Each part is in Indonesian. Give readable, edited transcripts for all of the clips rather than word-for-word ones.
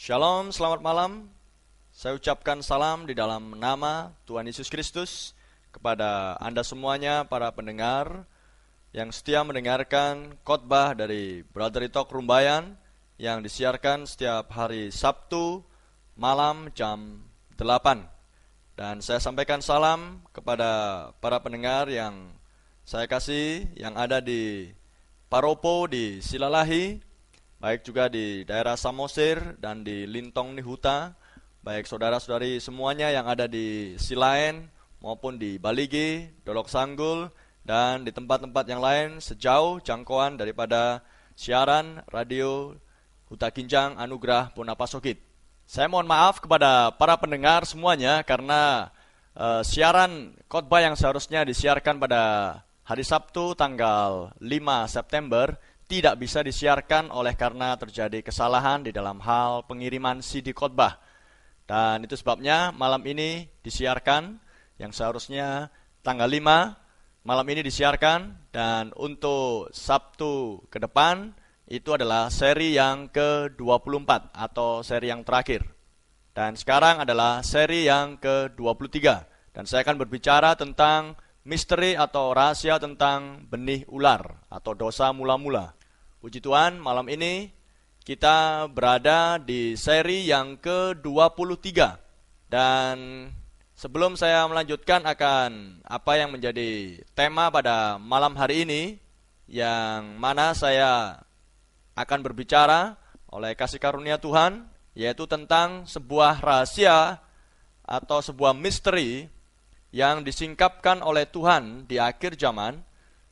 Shalom, selamat malam. Saya ucapkan salam di dalam nama Tuhan Yesus Kristus kepada Anda semuanya, para pendengar yang setia mendengarkan khotbah dari Brother Talk Rumbayan yang disiarkan setiap hari Sabtu malam jam 8. Dan saya sampaikan salam kepada para pendengar yang saya kasih yang ada di Paropo di Silalahi, baik juga di daerah Samosir dan di Lintong Nihuta, baik saudara-saudari semuanya yang ada di Silaen maupun di Baligi, Dolok Sanggul, dan di tempat-tempat yang lain sejauh jangkauan daripada siaran radio Huta Kinjang Anugerah Punapasokit. Saya mohon maaf kepada para pendengar semuanya karena siaran khotbah yang seharusnya disiarkan pada hari Sabtu tanggal 5 September tidak bisa disiarkan oleh karena terjadi kesalahan di dalam hal pengiriman CD khotbah. Dan itu sebabnya malam ini disiarkan, yang seharusnya tanggal 5, malam ini disiarkan. Dan untuk Sabtu ke depan, itu adalah seri yang ke-24 atau seri yang terakhir. Dan sekarang adalah seri yang ke-23. Dan saya akan berbicara tentang misteri atau rahasia tentang benih ular atau dosa mula-mula. Puji Tuhan, malam ini kita berada di seri yang ke-23. Dan sebelum saya melanjutkan akan apa yang menjadi tema pada malam hari ini, yang mana saya akan berbicara oleh kasih karunia Tuhan, yaitu tentang sebuah rahasia atau sebuah misteri yang disingkapkan oleh Tuhan di akhir zaman,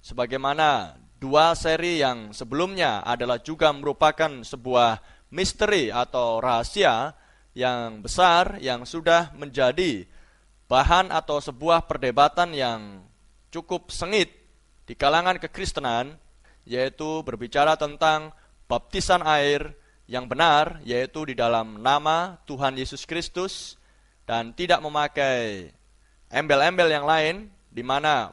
sebagaimana dua seri yang sebelumnya adalah juga merupakan sebuah misteri atau rahasia yang besar yang sudah menjadi bahan atau sebuah perdebatan yang cukup sengit di kalangan kekristenan, yaitu berbicara tentang baptisan air yang benar, yaitu di dalam nama Tuhan Yesus Kristus dan tidak memakai embel-embel yang lain, di mana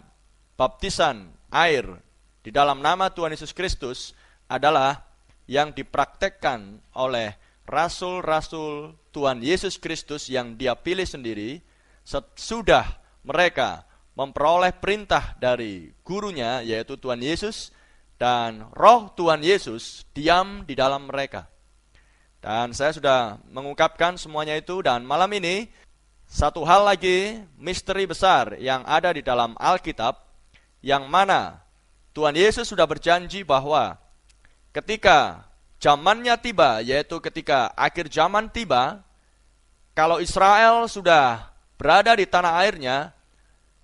baptisan air di dalam nama Tuhan Yesus Kristus adalah yang dipraktekkan oleh rasul-rasul Tuhan Yesus Kristus yang Dia pilih sendiri sesudah mereka memperoleh perintah dari gurunya, yaitu Tuhan Yesus, dan roh Tuhan Yesus diam di dalam mereka. Dan saya sudah mengungkapkan semuanya itu, dan malam ini satu hal lagi misteri besar yang ada di dalam Alkitab, yang mana Tuhan Yesus sudah berjanji bahwa ketika zamannya tiba, yaitu ketika akhir zaman tiba, kalau Israel sudah berada di tanah airnya,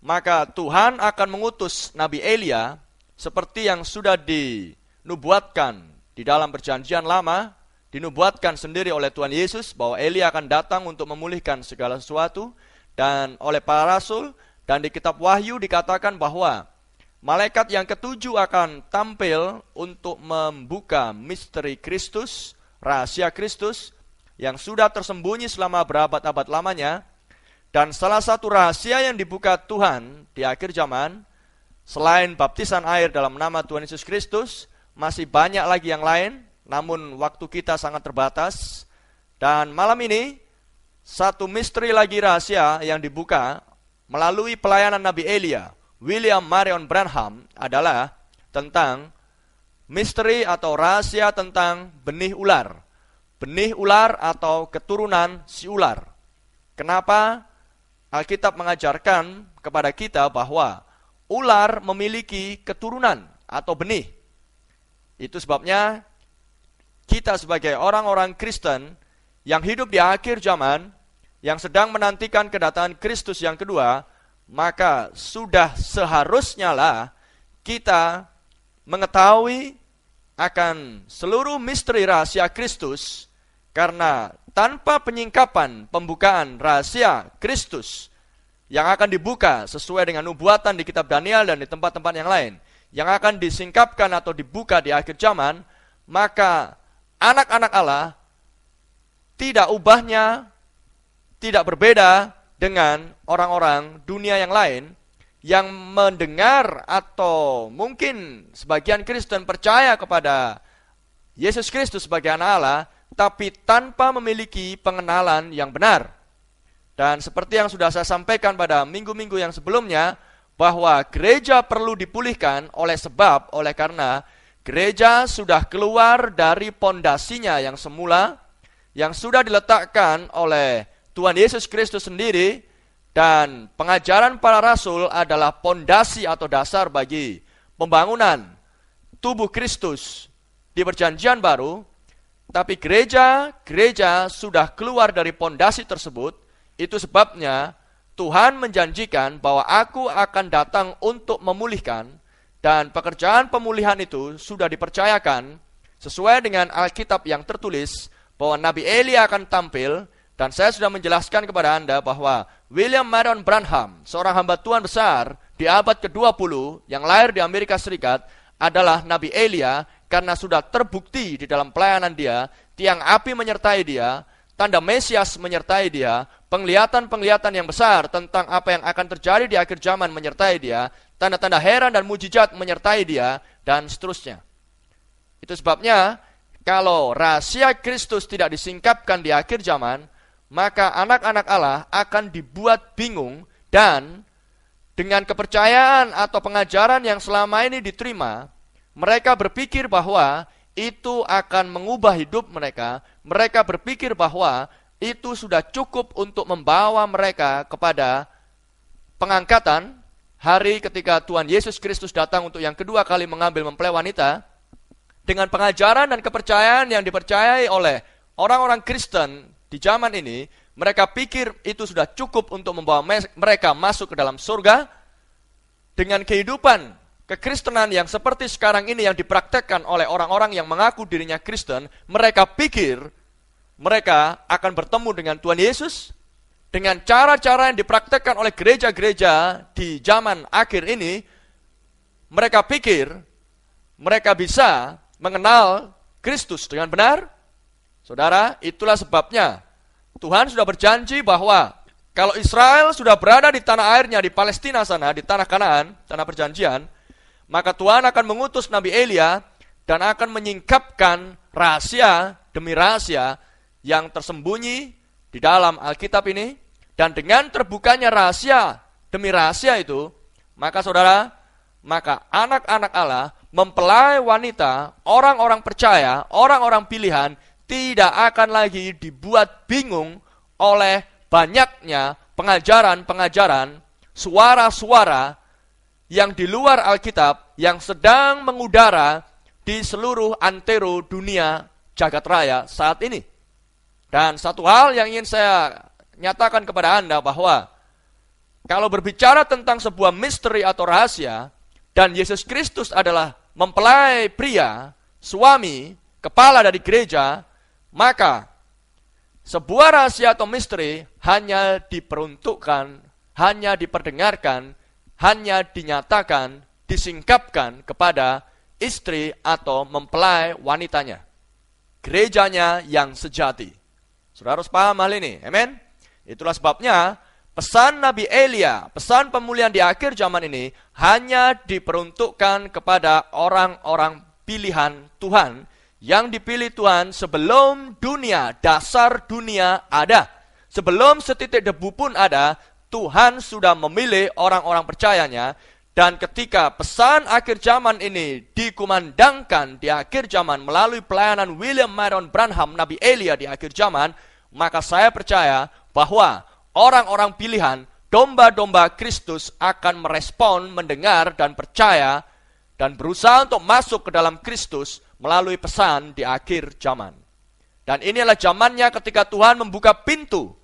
maka Tuhan akan mengutus Nabi Elia seperti yang sudah dinubuatkan di dalam perjanjian lama, dinubuatkan sendiri oleh Tuhan Yesus bahwa Elia akan datang untuk memulihkan segala sesuatu, dan oleh para rasul, dan di kitab Wahyu dikatakan bahwa malaikat yang ketujuh akan tampil untuk membuka misteri Kristus, rahasia Kristus yang sudah tersembunyi selama berabad-abad lamanya. Dan salah satu rahasia yang dibuka Tuhan di akhir zaman, selain baptisan air dalam nama Tuhan Yesus Kristus, masih banyak lagi yang lain, namun waktu kita sangat terbatas. Dan malam ini, satu misteri lagi rahasia yang dibuka melalui pelayanan Nabi Elia, William Marion Branham, adalah tentang misteri atau rahasia tentang benih ular. Benih ular atau keturunan si ular. Kenapa Alkitab mengajarkan kepada kita bahwa ular memiliki keturunan atau benih? Itu sebabnya kita sebagai orang-orang Kristen yang hidup di akhir zaman, yang sedang menantikan kedatangan Kristus yang kedua, maka sudah seharusnya lah kita mengetahui akan seluruh misteri rahasia Kristus, karena tanpa penyingkapan pembukaan rahasia Kristus yang akan dibuka sesuai dengan nubuatan di kitab Daniel dan di tempat-tempat yang lain, yang akan disingkapkan atau dibuka di akhir zaman, maka anak-anak Allah tidak ubahnya, tidak berbeda dengan orang-orang dunia yang lain yang mendengar atau mungkin sebagian Kristen percaya kepada Yesus Kristus sebagai anak Allah, tapi tanpa memiliki pengenalan yang benar. Dan seperti yang sudah saya sampaikan pada minggu-minggu yang sebelumnya, bahwa gereja perlu dipulihkan oleh karena gereja sudah keluar dari pondasinya yang semula, yang sudah diletakkan oleh Tuhan Yesus Kristus sendiri, dan pengajaran para rasul adalah pondasi atau dasar bagi pembangunan tubuh Kristus di Perjanjian Baru. Tapi gereja sudah keluar dari pondasi tersebut. Itu sebabnya Tuhan menjanjikan bahwa aku akan datang untuk memulihkan, dan pekerjaan pemulihan itu sudah dipercayakan sesuai dengan Alkitab yang tertulis bahwa Nabi Elia akan tampil. Dan saya sudah menjelaskan kepada Anda bahwa William Marion Branham, seorang hamba Tuhan besar di abad ke-20 yang lahir di Amerika Serikat, adalah Nabi Elia, karena sudah terbukti di dalam pelayanan dia, tiang api menyertai dia, tanda Mesias menyertai dia, penglihatan-penglihatan yang besar tentang apa yang akan terjadi di akhir zaman menyertai dia, tanda-tanda heran dan mujizat menyertai dia, dan seterusnya. Itu sebabnya, kalau rahasia Kristus tidak disingkapkan di akhir zaman, maka anak-anak Allah akan dibuat bingung, dan dengan kepercayaan atau pengajaran yang selama ini diterima, mereka berpikir bahwa itu akan mengubah hidup mereka. Mereka berpikir bahwa itu sudah cukup untuk membawa mereka kepada pengangkatan hari ketika Tuhan Yesus Kristus datang untuk yang kedua kali mengambil mempelai wanita. Dengan pengajaran dan kepercayaan yang dipercayai oleh orang-orang Kristen di zaman ini, mereka pikir itu sudah cukup untuk membawa mereka masuk ke dalam surga. Dengan kehidupan kekristenan yang seperti sekarang ini yang dipraktekkan oleh orang-orang yang mengaku dirinya Kristen, mereka pikir mereka akan bertemu dengan Tuhan Yesus dengan cara-cara yang dipraktekkan oleh gereja-gereja di zaman akhir ini. Mereka pikir mereka bisa mengenal Kristus dengan benar. Saudara, itulah sebabnya Tuhan sudah berjanji bahwa kalau Israel sudah berada di tanah airnya, di Palestina sana, di tanah Kanaan, tanah perjanjian, maka Tuhan akan mengutus Nabi Elia dan akan menyingkapkan rahasia demi rahasia yang tersembunyi di dalam Alkitab ini. Dan dengan terbukanya rahasia demi rahasia itu, maka saudara, maka anak-anak Allah, mempelai wanita, orang-orang percaya, orang-orang pilihan, tidak akan lagi dibuat bingung oleh banyaknya pengajaran-pengajaran, suara-suara yang di luar Alkitab yang sedang mengudara di seluruh antero dunia jagat raya saat ini. Dan satu hal yang ingin saya nyatakan kepada Anda bahwa kalau berbicara tentang sebuah misteri atau rahasia, dan Yesus Kristus adalah mempelai pria, suami, kepala dari gereja, maka sebuah rahasia atau misteri hanya diperuntukkan, hanya diperdengarkan, hanya dinyatakan, disingkapkan kepada istri atau mempelai wanitanya, gerejanya yang sejati. Saudara harus paham hal ini, amen? Itulah sebabnya pesan Nabi Elia, pesan pemulihan di akhir zaman ini hanya diperuntukkan kepada orang-orang pilihan Tuhan, yang dipilih Tuhan sebelum dunia, dasar dunia ada. Sebelum setitik debu pun ada, Tuhan sudah memilih orang-orang percayanya. Dan ketika pesan akhir zaman ini dikumandangkan di akhir zaman melalui pelayanan William Marion Branham, Nabi Elia di akhir zaman, maka saya percaya bahwa orang-orang pilihan, domba-domba Kristus akan merespon, mendengar, dan percaya, dan berusaha untuk masuk ke dalam Kristus melalui pesan di akhir zaman. Dan inilah zamannya ketika Tuhan membuka pintu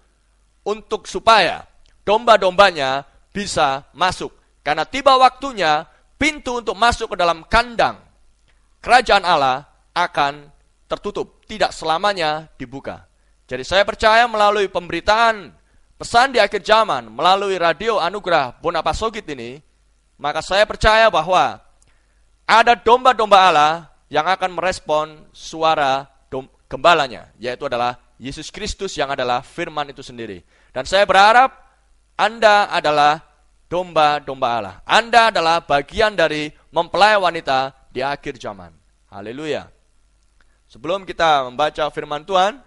untuk supaya domba-dombanya bisa masuk. Karena tiba waktunya pintu untuk masuk ke dalam kandang kerajaan Allah akan tertutup, tidak selamanya dibuka. Jadi saya percaya melalui pemberitaan pesan di akhir zaman, melalui radio Anugerah Bonapasogit ini, maka saya percaya bahwa ada domba-domba Allah yang akan merespon suara gembalanya, yaitu adalah Yesus Kristus yang adalah firman itu sendiri. Dan saya berharap Anda adalah domba-domba Allah. Anda adalah bagian dari mempelai wanita di akhir zaman. Haleluya. Sebelum kita membaca firman Tuhan,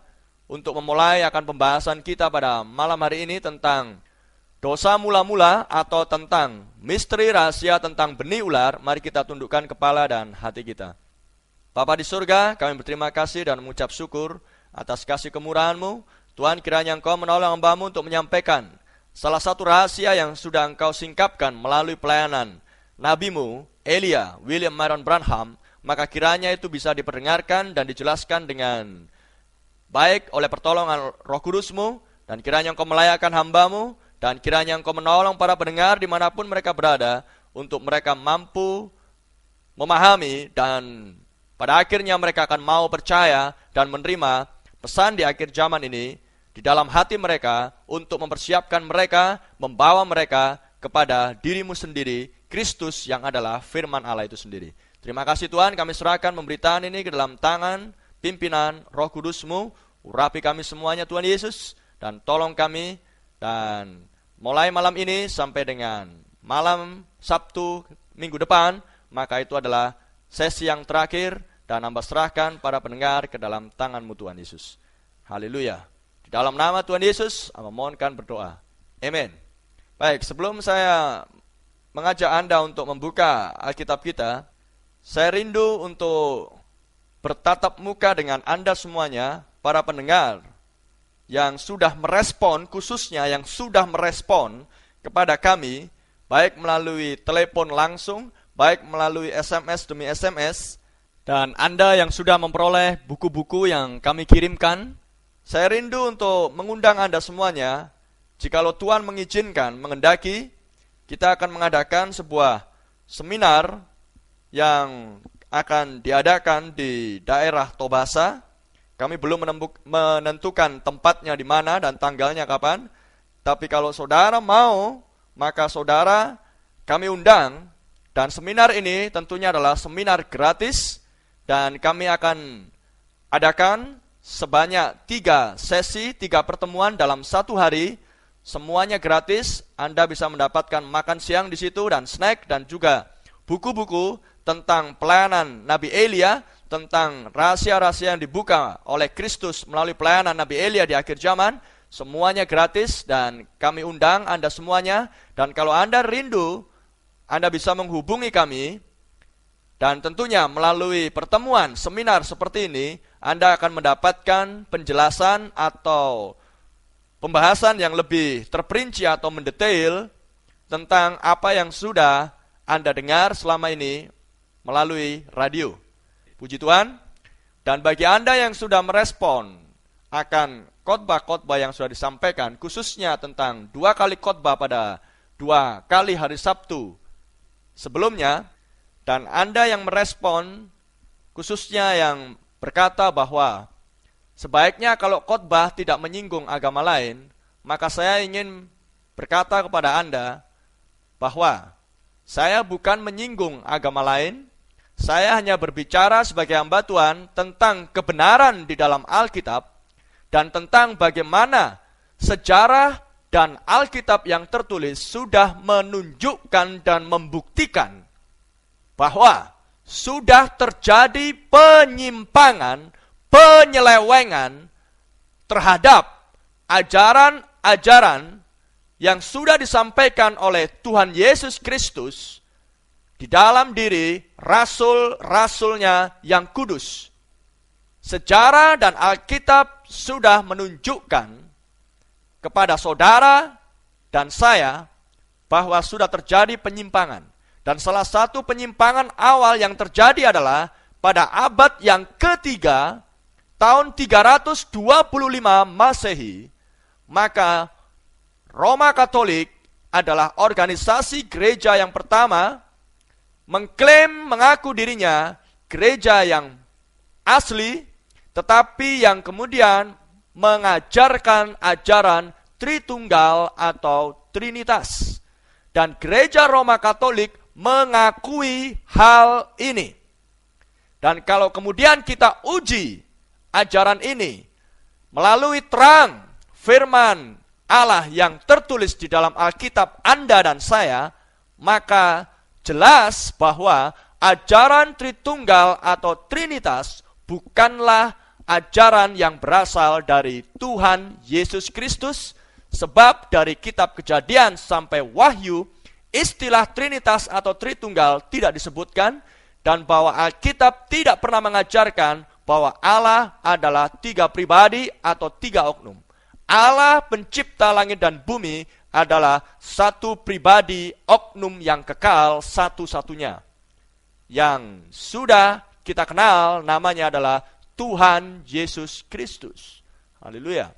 untuk memulai akan pembahasan kita pada malam hari ini tentang dosa mula-mula atau tentang misteri rahasia tentang benih ular, mari kita tundukkan kepala dan hati kita. Bapa di surga, kami berterima kasih dan mengucap syukur atas kasih kemurahan-Mu. Tuhan, kiranya Engkau menolong hamba-Mu untuk menyampaikan salah satu rahasia yang sudah Engkau singkapkan melalui pelayanan Nabi-Mu, Elia, William Marion Branham, maka kiranya itu bisa diperdengarkan dan dijelaskan dengan baik oleh pertolongan Roh Kudus-Mu, dan kiranya Engkau melayakan hamba-Mu, dan kiranya Engkau menolong para pendengar dimanapun mereka berada, untuk mereka mampu memahami, dan pada akhirnya mereka akan mau percaya dan menerima pesan di akhir zaman ini di dalam hati mereka, untuk mempersiapkan mereka, membawa mereka kepada diri-Mu sendiri, Kristus yang adalah firman Allah itu sendiri. Terima kasih Tuhan, kami serahkan pemberitaan ini ke dalam tangan pimpinan Roh Kudus-Mu. Urapi kami semuanya Tuhan Yesus, dan tolong kami, dan mulai malam ini sampai dengan malam Sabtu minggu depan, maka itu adalah sesi yang terakhir, dan hamba serahkan para pendengar ke dalam tangan-Mu Tuhan Yesus. Haleluya. Di dalam nama Tuhan Yesus, hamba mohonkan berdoa. Amin. Baik, sebelum saya mengajak Anda untuk membuka Alkitab kita, saya rindu untuk bertatap muka dengan Anda semuanya, para pendengar yang sudah merespon, khususnya yang sudah merespon kepada kami, baik melalui telepon langsung, baik melalui SMS demi SMS, dan Anda yang sudah memperoleh buku-buku yang kami kirimkan. Saya rindu untuk mengundang Anda semuanya, jikalau Tuhan mengizinkan, mengendaki, kita akan mengadakan sebuah seminar yang akan diadakan di daerah Tobasa. Kami belum menentukan tempatnya di mana dan tanggalnya kapan. Tapi kalau saudara mau, maka saudara kami undang. Dan seminar ini tentunya adalah seminar gratis, dan kami akan adakan sebanyak 3 sesi, 3 pertemuan dalam 1 hari. Semuanya gratis. Anda bisa mendapatkan makan siang di situ dan snack, dan juga buku-buku tentang pelayanan Nabi Elia, tentang rahasia-rahasia yang dibuka oleh Kristus melalui pelayanan Nabi Elia di akhir zaman. Semuanya gratis, dan kami undang Anda semuanya. Dan kalau Anda rindu, Anda bisa menghubungi kami, dan tentunya melalui pertemuan seminar seperti ini, Anda akan mendapatkan penjelasan atau pembahasan yang lebih terperinci atau mendetail tentang apa yang sudah Anda dengar selama ini melalui radio. Puji Tuhan. Dan bagi Anda yang sudah merespon akan khotbah-khotbah yang sudah disampaikan, khususnya tentang 2 kali khotbah pada 2 kali hari Sabtu sebelumnya, dan Anda yang merespon, khususnya yang berkata bahwa sebaiknya kalau khotbah tidak menyinggung agama lain, maka saya ingin berkata kepada Anda bahwa saya bukan menyinggung agama lain. Saya hanya berbicara sebagai hamba Tuhan tentang kebenaran di dalam Alkitab, dan tentang bagaimana sejarah dan Alkitab yang tertulis sudah menunjukkan dan membuktikan bahwa sudah terjadi penyimpangan, penyelewengan terhadap ajaran-ajaran yang sudah disampaikan oleh Tuhan Yesus Kristus di dalam diri rasul-rasulnya yang kudus. Sejarah dan Alkitab sudah menunjukkan kepada saudara dan saya bahwa sudah terjadi penyimpangan. Dan salah satu penyimpangan awal yang terjadi adalah pada abad yang ketiga, tahun 325 Masehi, maka Roma Katolik adalah organisasi gereja yang pertama mengaku dirinya gereja yang asli, tetapi yang kemudian mengajarkan ajaran Tritunggal atau Trinitas. Dan gereja Roma Katolik mengakui hal ini. Dan kalau kemudian kita uji ajaran ini melalui terang firman Allah yang tertulis di dalam Alkitab Anda dan saya, maka jelas bahwa ajaran Tritunggal atau Trinitas bukanlah ajaran yang berasal dari Tuhan Yesus Kristus, sebab dari kitab Kejadian sampai Wahyu, istilah Trinitas atau Tritunggal tidak disebutkan, dan bahwa Alkitab tidak pernah mengajarkan bahwa Allah adalah 3 pribadi atau 3 oknum. Allah pencipta langit dan bumi adalah satu pribadi oknum yang kekal satu-satunya. Yang sudah kita kenal namanya adalah Tuhan Yesus Kristus. Haleluya.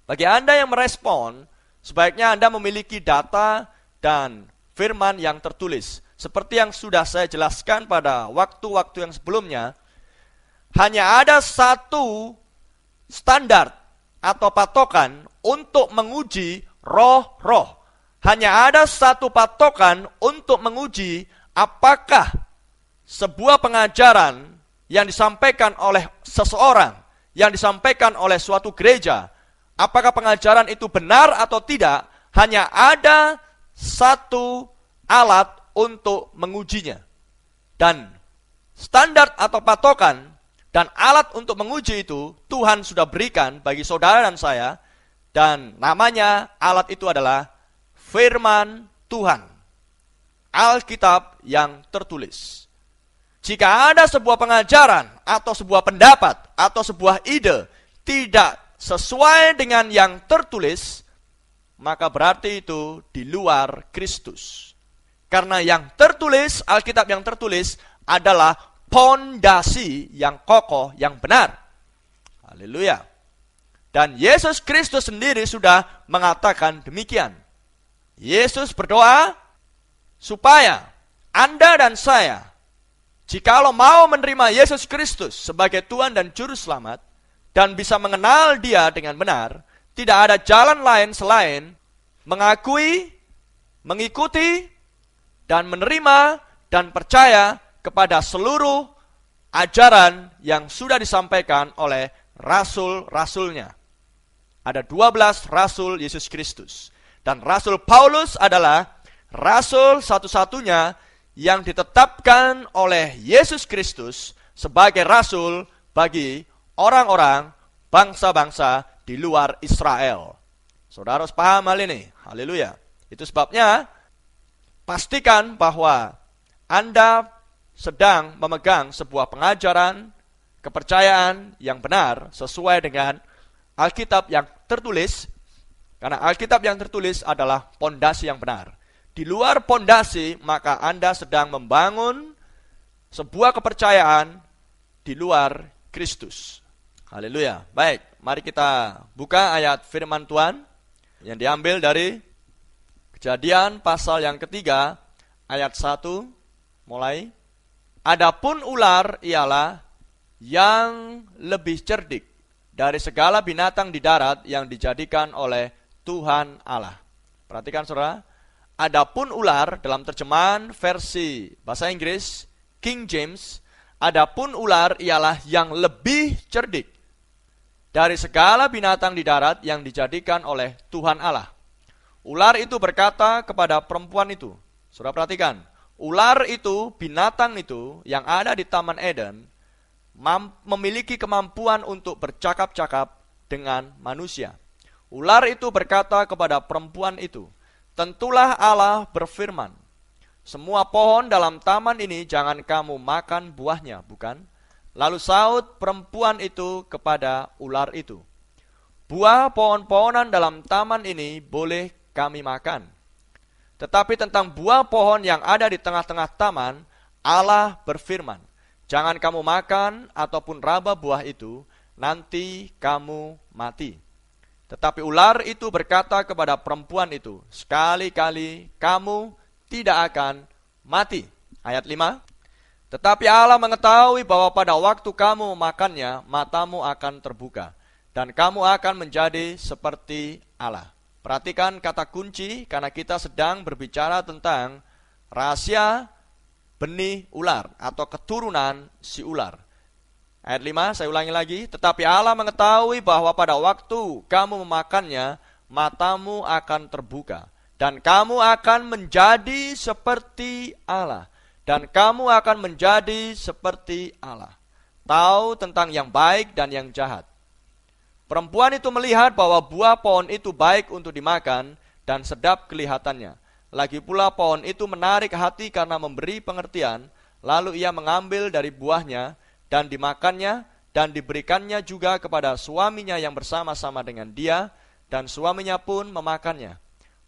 Bagi Anda yang merespon, sebaiknya Anda memiliki data dan firman yang tertulis. Seperti yang sudah saya jelaskan pada waktu-waktu yang sebelumnya, hanya ada satu standar atau patokan untuk menguji roh-roh. Hanya ada satu patokan untuk menguji apakah sebuah pengajaran yang disampaikan oleh seseorang, yang disampaikan oleh suatu gereja, apakah pengajaran itu benar atau tidak. Hanya ada satu alat untuk mengujinya. Dan standar atau patokan dan alat untuk menguji itu Tuhan sudah berikan bagi saudara dan saya, dan namanya alat itu adalah firman Tuhan, Alkitab yang tertulis. Jika ada sebuah pengajaran atau sebuah pendapat atau sebuah ide tidak sesuai dengan yang tertulis, maka berarti itu di luar Kristus. Karena yang tertulis, Alkitab yang tertulis adalah pondasi yang kokoh, yang benar. Haleluya. Dan Yesus Kristus sendiri sudah mengatakan demikian. Yesus berdoa supaya Anda dan saya, jikalau mau menerima Yesus Kristus sebagai Tuhan dan Juru Selamat, dan bisa mengenal Dia dengan benar, tidak ada jalan lain selain mengakui, mengikuti, dan menerima dan percaya kepada seluruh ajaran yang sudah disampaikan oleh rasul-rasulnya. Ada 12 rasul Yesus Kristus. Dan Rasul Paulus adalah rasul satu-satunya yang ditetapkan oleh Yesus Kristus sebagai rasul bagi orang-orang bangsa-bangsa di luar Israel. Saudara harus paham hal ini. Haleluya. Itu sebabnya pastikan bahwa Anda sedang memegang sebuah pengajaran, kepercayaan yang benar sesuai dengan Alkitab yang tertulis, karena Alkitab yang tertulis adalah pondasi yang benar. Di luar pondasi, maka Anda sedang membangun sebuah kepercayaan di luar Kristus. Haleluya. Baik, mari kita buka ayat firman Tuhan yang diambil dari Kejadian pasal yang ketiga, ayat 1, mulai. Adapun ular ialah yang lebih cerdik dari segala binatang di darat yang dijadikan oleh Tuhan Allah. Perhatikan saudara, adapun ular dalam terjemahan versi bahasa Inggris, King James, adapun ular ialah yang lebih cerdik dari segala binatang di darat yang dijadikan oleh Tuhan Allah. Ular itu berkata kepada perempuan itu, saudara perhatikan, ular itu, binatang itu yang ada di Taman Eden, memiliki kemampuan untuk bercakap-cakap dengan manusia. Ular itu berkata kepada perempuan itu, tentulah Allah berfirman, semua pohon dalam taman ini jangan kamu makan buahnya, bukan? Lalu saut perempuan itu kepada ular itu, buah pohon-pohonan dalam taman ini boleh kami makan. Tetapi tentang buah pohon yang ada di tengah-tengah taman, Allah berfirman, jangan kamu makan ataupun raba buah itu, nanti kamu mati. Tetapi ular itu berkata kepada perempuan itu, sekali-kali kamu tidak akan mati. Ayat 5, tetapi Allah mengetahui bahwa pada waktu kamu makannya, matamu akan terbuka, dan kamu akan menjadi seperti Allah. Perhatikan kata kunci, karena kita sedang berbicara tentang rahasia benih ular atau keturunan si ular. Ayat 5, saya ulangi lagi. Tetapi Allah mengetahui bahwa pada waktu kamu memakannya, matamu akan terbuka, dan kamu akan menjadi seperti Allah. Dan kamu akan menjadi seperti Allah. tahu tentang yang baik dan yang jahat. Perempuan itu melihat bahwa buah pohon itu baik untuk dimakan dan sedap kelihatannya. Lagi pula pohon itu menarik hati karena memberi pengertian, lalu ia mengambil dari buahnya dan dimakannya dan diberikannya juga kepada suaminya yang bersama-sama dengan dia, dan suaminya pun memakannya.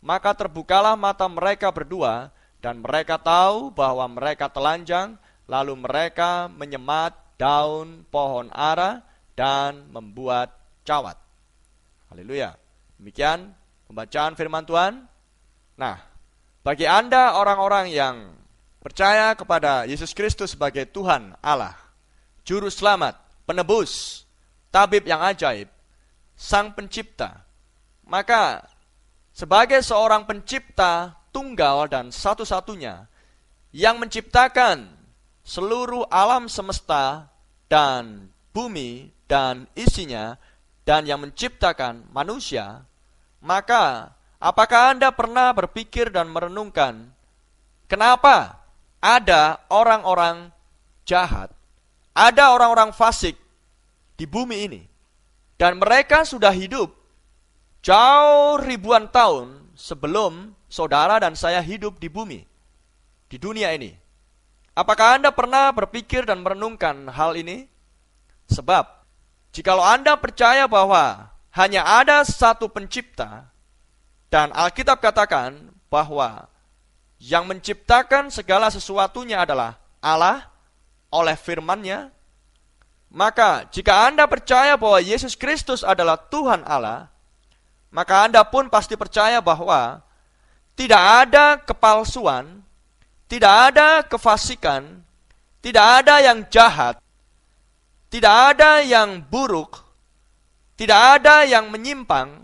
Maka terbukalah mata mereka berdua, dan mereka tahu bahwa mereka telanjang, lalu mereka menyemat daun pohon ara dan membuat cawat. Haleluya. Demikian pembacaan firman Tuhan. Nah, bagi Anda orang-orang yang percaya kepada Yesus Kristus sebagai Tuhan Allah, Juru Selamat, Penebus, Tabib yang ajaib, Sang Pencipta, maka sebagai seorang pencipta tunggal dan satu-satunya yang menciptakan seluruh alam semesta dan bumi dan isinya, dan yang menciptakan manusia, maka apakah Anda pernah berpikir dan merenungkan kenapa ada orang-orang jahat, ada orang-orang fasik di bumi ini, dan mereka sudah hidup jauh ribuan tahun sebelum saudara dan saya hidup di bumi, di dunia ini? Apakah Anda pernah berpikir dan merenungkan hal ini? Sebab, jikalau Anda percaya bahwa hanya ada satu pencipta, dan Alkitab katakan bahwa yang menciptakan segala sesuatunya adalah Allah oleh firman-Nya, maka jika Anda percaya bahwa Yesus Kristus adalah Tuhan Allah, maka Anda pun pasti percaya bahwa tidak ada kepalsuan, tidak ada kefasikan, tidak ada yang jahat, tidak ada yang buruk, tidak ada yang menyimpang,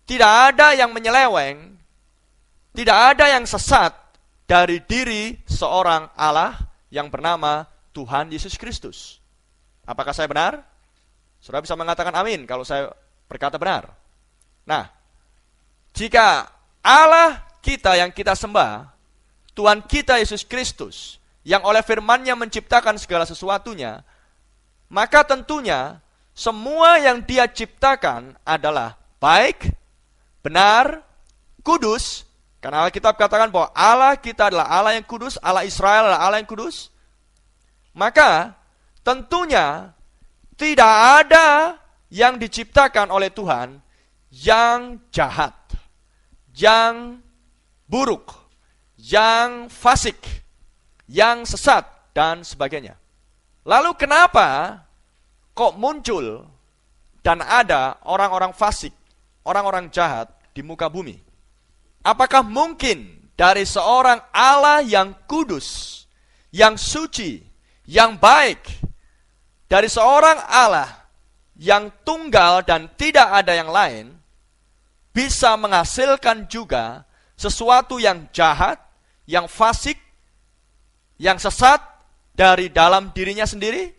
tidak ada yang menyeleweng, tidak ada yang sesat dari diri seorang Allah yang bernama Tuhan Yesus Kristus. Apakah saya benar? Saudara bisa mengatakan amin kalau saya berkata benar. Nah, jika Allah kita yang kita sembah, Tuhan kita Yesus Kristus, yang oleh firman-Nya menciptakan segala sesuatunya, maka tentunya semua yang Dia ciptakan adalah baik, benar, kudus, karena Alkitab katakan bahwa Allah kita adalah Allah yang kudus, Allah Israel adalah Allah yang kudus. Maka tentunya tidak ada yang diciptakan oleh Tuhan yang jahat, yang buruk, yang fasik, yang sesat, dan sebagainya. Lalu kenapa kok muncul dan ada orang-orang fasik, orang-orang jahat di muka bumi? Apakah mungkin dari seorang Allah yang kudus, yang suci, yang baik, dari seorang Allah yang tunggal dan tidak ada yang lain, bisa menghasilkan juga sesuatu yang jahat, yang fasik, yang sesat dari dalam dirinya sendiri?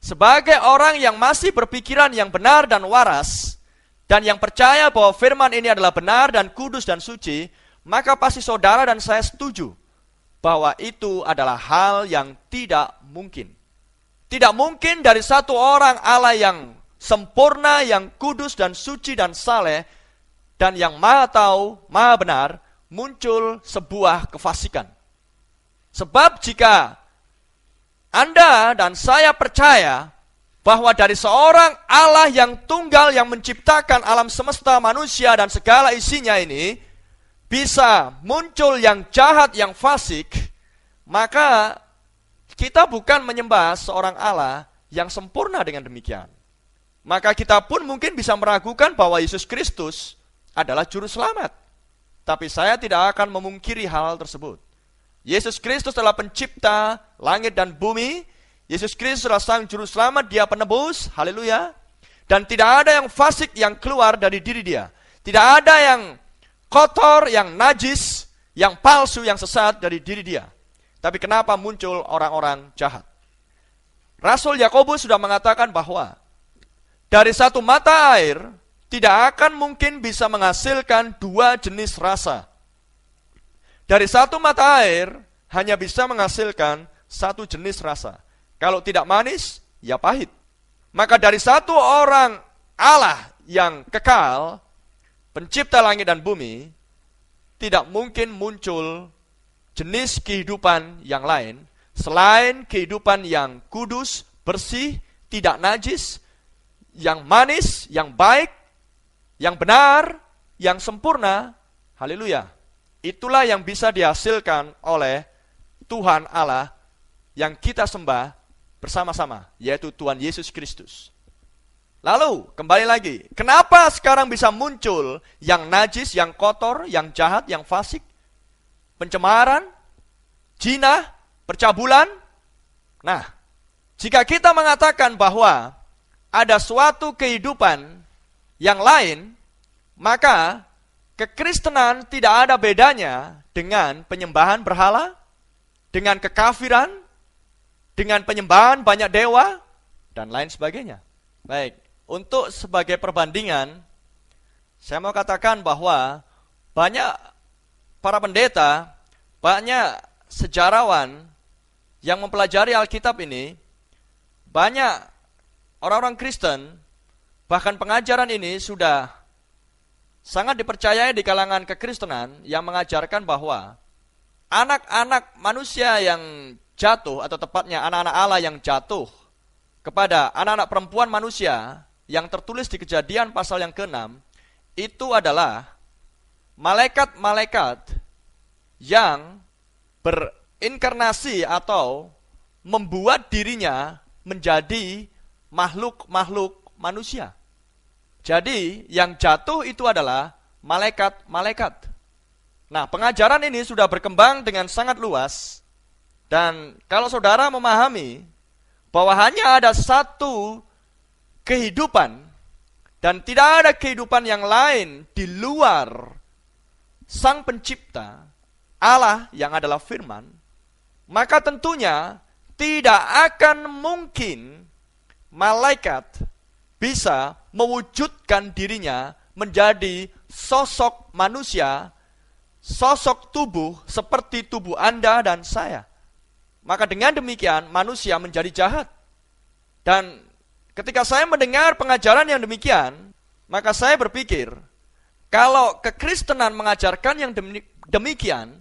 Sebagai orang yang masih berpikiran yang benar dan waras, dan yang percaya bahwa firman ini adalah benar dan kudus dan suci, maka pasti saudara dan saya setuju bahwa itu adalah hal yang tidak mungkin. Tidak mungkin dari satu orang Allah yang sempurna, yang kudus dan suci dan saleh, dan yang maha tahu, maha benar, muncul sebuah kefasikan. Sebab jika Anda dan saya percaya bahwa dari seorang Allah yang tunggal yang menciptakan alam semesta, manusia dan segala isinya ini, bisa muncul yang jahat, yang fasik, maka kita bukan menyembah seorang Allah yang sempurna dengan demikian. Maka kita pun mungkin bisa meragukan bahwa Yesus Kristus adalah juru selamat. Tapi saya tidak akan memungkiri hal tersebut. Yesus Kristus adalah pencipta langit dan bumi. Yesus Kristus adalah sang juru selamat, Dia penebus, haleluya. Dan tidak ada yang fasik yang keluar dari diri Dia. Tidak ada yang kotor, yang najis, yang palsu, yang sesat dari diri Dia. Tapi kenapa muncul orang-orang jahat? Rasul Yakobus sudah mengatakan bahwa dari satu mata air tidak akan mungkin bisa menghasilkan dua jenis rasa. Dari satu mata air hanya bisa menghasilkan satu jenis rasa. Kalau tidak manis, ya pahit. Maka dari satu orang Allah yang kekal, pencipta langit dan bumi, tidak mungkin muncul jenis kehidupan yang lain selain kehidupan yang kudus, bersih, tidak najis, yang manis, yang baik, yang benar, yang sempurna. Haleluya. Itulah yang bisa dihasilkan oleh Tuhan Allah yang kita sembah bersama-sama, yaitu Tuhan Yesus Kristus. Lalu, kembali lagi, kenapa sekarang bisa muncul yang najis, yang kotor, yang jahat, yang fasik, pencemaran, zina, percabulan? Nah, jika kita mengatakan bahwa ada suatu kehidupan yang lain, maka kekristenan tidak ada bedanya dengan penyembahan berhala, dengan kekafiran, dengan penyembahan banyak dewa, dan lain sebagainya. Baik, untuk sebagai perbandingan, saya mau katakan bahwa banyak para pendeta, banyak sejarawan yang mempelajari Alkitab ini, banyak orang-orang Kristen, bahkan pengajaran ini sudah sangat dipercayai di kalangan kekristenan yang mengajarkan bahwa anak-anak manusia yang jatuh, atau tepatnya anak-anak Allah yang jatuh kepada anak-anak perempuan manusia yang tertulis di Kejadian pasal yang ke-6, itu adalah malaikat-malaikat yang berinkarnasi atau membuat dirinya menjadi makhluk-makhluk manusia. Jadi yang jatuh itu adalah malaikat-malaikat. Nah, pengajaran ini sudah berkembang dengan sangat luas, dan kalau saudara memahami bahwa hanya ada satu kehidupan dan tidak ada kehidupan yang lain di luar Sang Pencipta, Allah yang adalah firman, maka tentunya tidak akan mungkin malaikat bisa mewujudkan dirinya menjadi sosok manusia, sosok tubuh seperti tubuh Anda dan saya. Maka dengan demikian manusia menjadi jahat. Dan ketika saya mendengar pengajaran yang demikian, maka saya berpikir, kalau kekristenan mengajarkan yang demikian,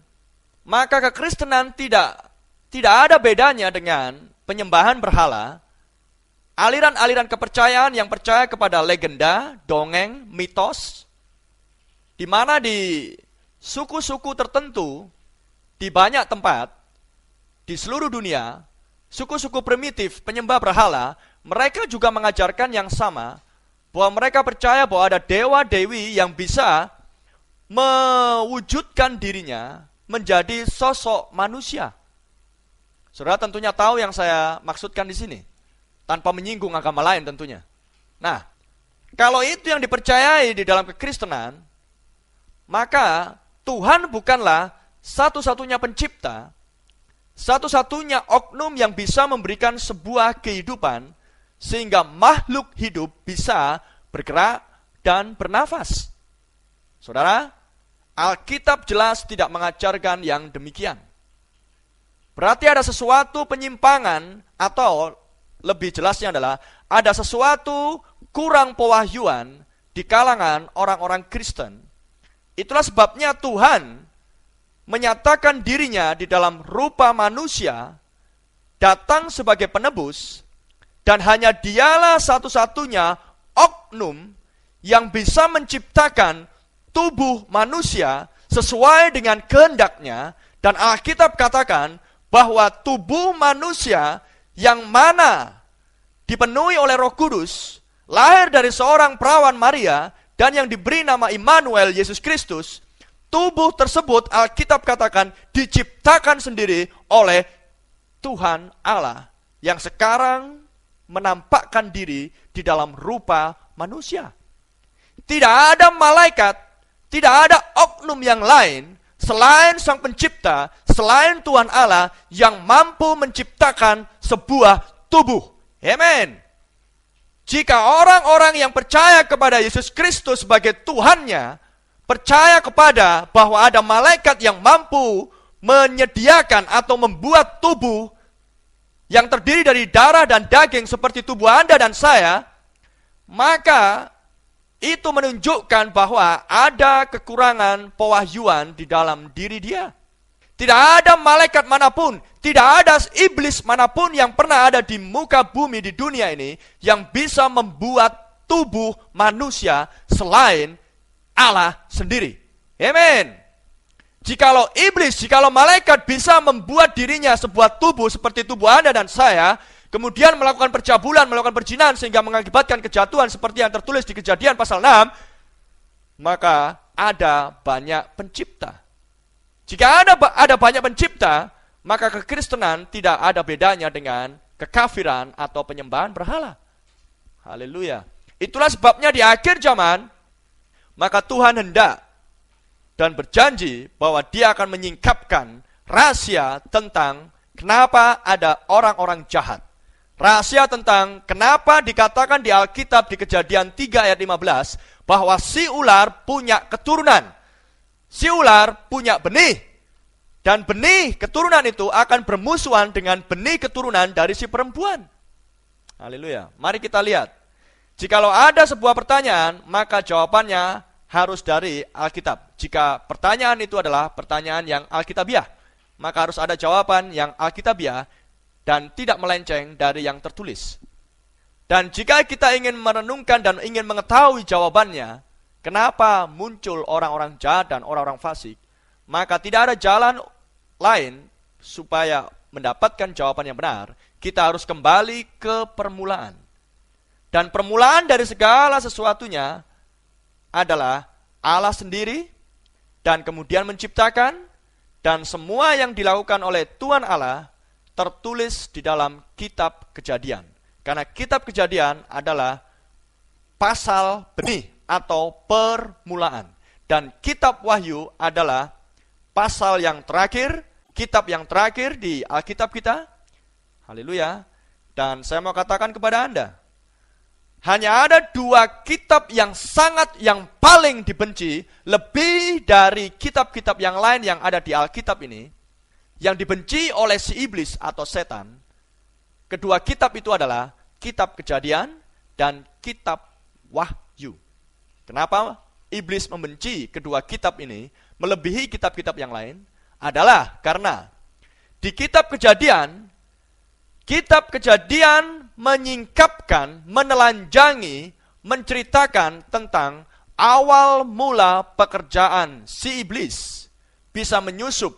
maka kekristenan tidak ada bedanya dengan penyembahan berhala, aliran-aliran kepercayaan yang percaya kepada legenda, dongeng, mitos, di mana di suku-suku tertentu, di banyak tempat, di seluruh dunia, suku-suku primitif penyembah berhala, mereka juga mengajarkan yang sama, bahwa mereka percaya bahwa ada dewa-dewi yang bisa mewujudkan dirinya menjadi sosok manusia. Saudara tentunya tahu yang saya maksudkan di sini, tanpa menyinggung agama lain tentunya. Nah, kalau itu yang dipercayai di dalam kekristenan, maka Tuhan bukanlah satu-satunya pencipta, satu-satunya oknum yang bisa memberikan sebuah kehidupan sehingga makhluk hidup bisa bergerak dan bernafas. Saudara, Alkitab jelas tidak mengajarkan yang demikian. Berarti ada sesuatu penyimpangan, atau lebih jelasnya adalah ada sesuatu kurang pewahyuan di kalangan orang-orang Kristen. Itulah sebabnya Tuhan menyatakan dirinya di dalam rupa manusia, datang sebagai penebus, dan hanya dialah satu-satunya oknum yang bisa menciptakan tubuh manusia sesuai dengan kehendaknya. Dan Alkitab katakan bahwa tubuh manusia yang mana dipenuhi oleh Roh Kudus, lahir dari seorang perawan Maria, dan yang diberi nama Immanuel, Yesus Kristus, tubuh tersebut Alkitab katakan diciptakan sendiri oleh Tuhan Allah yang sekarang menampakkan diri di dalam rupa manusia. Tidak ada malaikat, tidak ada oknum yang lain selain Sang Pencipta, selain Tuhan Allah yang mampu menciptakan sebuah tubuh. Amen. Jika orang-orang yang percaya kepada Yesus Kristus sebagai Tuhannya, percaya kepada bahwa ada malaikat yang mampu menyediakan atau membuat tubuh yang terdiri dari darah dan daging seperti tubuh Anda dan saya, maka itu menunjukkan bahwa ada kekurangan pewahyuan di dalam diri dia. Tidak ada malaikat manapun, tidak ada iblis manapun yang pernah ada di muka bumi di dunia ini yang bisa membuat tubuh manusia selain Allah sendiri. Amin. Jikalau iblis, jikalau malaikat bisa membuat dirinya sebuah tubuh seperti tubuh Anda dan saya, kemudian melakukan percabulan, melakukan perzinahan sehingga mengakibatkan kejatuhan seperti yang tertulis di Kejadian pasal 6, maka ada banyak pencipta. Jika ada banyak pencipta, maka kekristenan tidak ada bedanya dengan kekafiran atau penyembahan berhala. Haleluya. Itulah sebabnya di akhir zaman, maka Tuhan hendak dan berjanji bahwa dia akan menyingkapkan rahasia tentang kenapa ada orang-orang jahat. Rahasia tentang kenapa dikatakan di Alkitab di Kejadian 3 ayat 15 bahwa si ular punya keturunan. Si ular punya benih. Dan benih keturunan itu akan bermusuhan dengan benih keturunan dari si perempuan. Haleluya. Mari kita lihat. Jikalau ada sebuah pertanyaan, maka jawabannya harus dari Alkitab. Jika pertanyaan itu adalah pertanyaan yang Alkitabiah, maka harus ada jawaban yang Alkitabiah dan tidak melenceng dari yang tertulis. Dan jika kita ingin merenungkan dan ingin mengetahui jawabannya, kenapa muncul orang-orang jahat dan orang-orang fasik, maka tidak ada jalan lain supaya mendapatkan jawaban yang benar. Kita harus kembali ke permulaan. Dan permulaan dari segala sesuatunya adalah Allah sendiri, dan kemudian menciptakan, dan semua yang dilakukan oleh Tuhan Allah tertulis di dalam kitab Kejadian. Karena kitab Kejadian adalah pasal benih atau permulaan. Dan kitab Wahyu adalah pasal yang terakhir, kitab yang terakhir di Alkitab kita. Haleluya. Dan saya mau katakan kepada Anda, hanya ada dua kitab yang paling dibenci, lebih dari kitab-kitab yang lain yang ada di Alkitab ini, yang dibenci oleh si iblis atau setan. Kedua kitab itu adalah kitab Kejadian dan kitab Wahyu. Kenapa iblis membenci kedua kitab ini melebihi kitab-kitab yang lain? Adalah karena di kitab Kejadian menyingkapkan, menelanjangi, menceritakan tentang awal mula pekerjaan si iblis bisa menyusup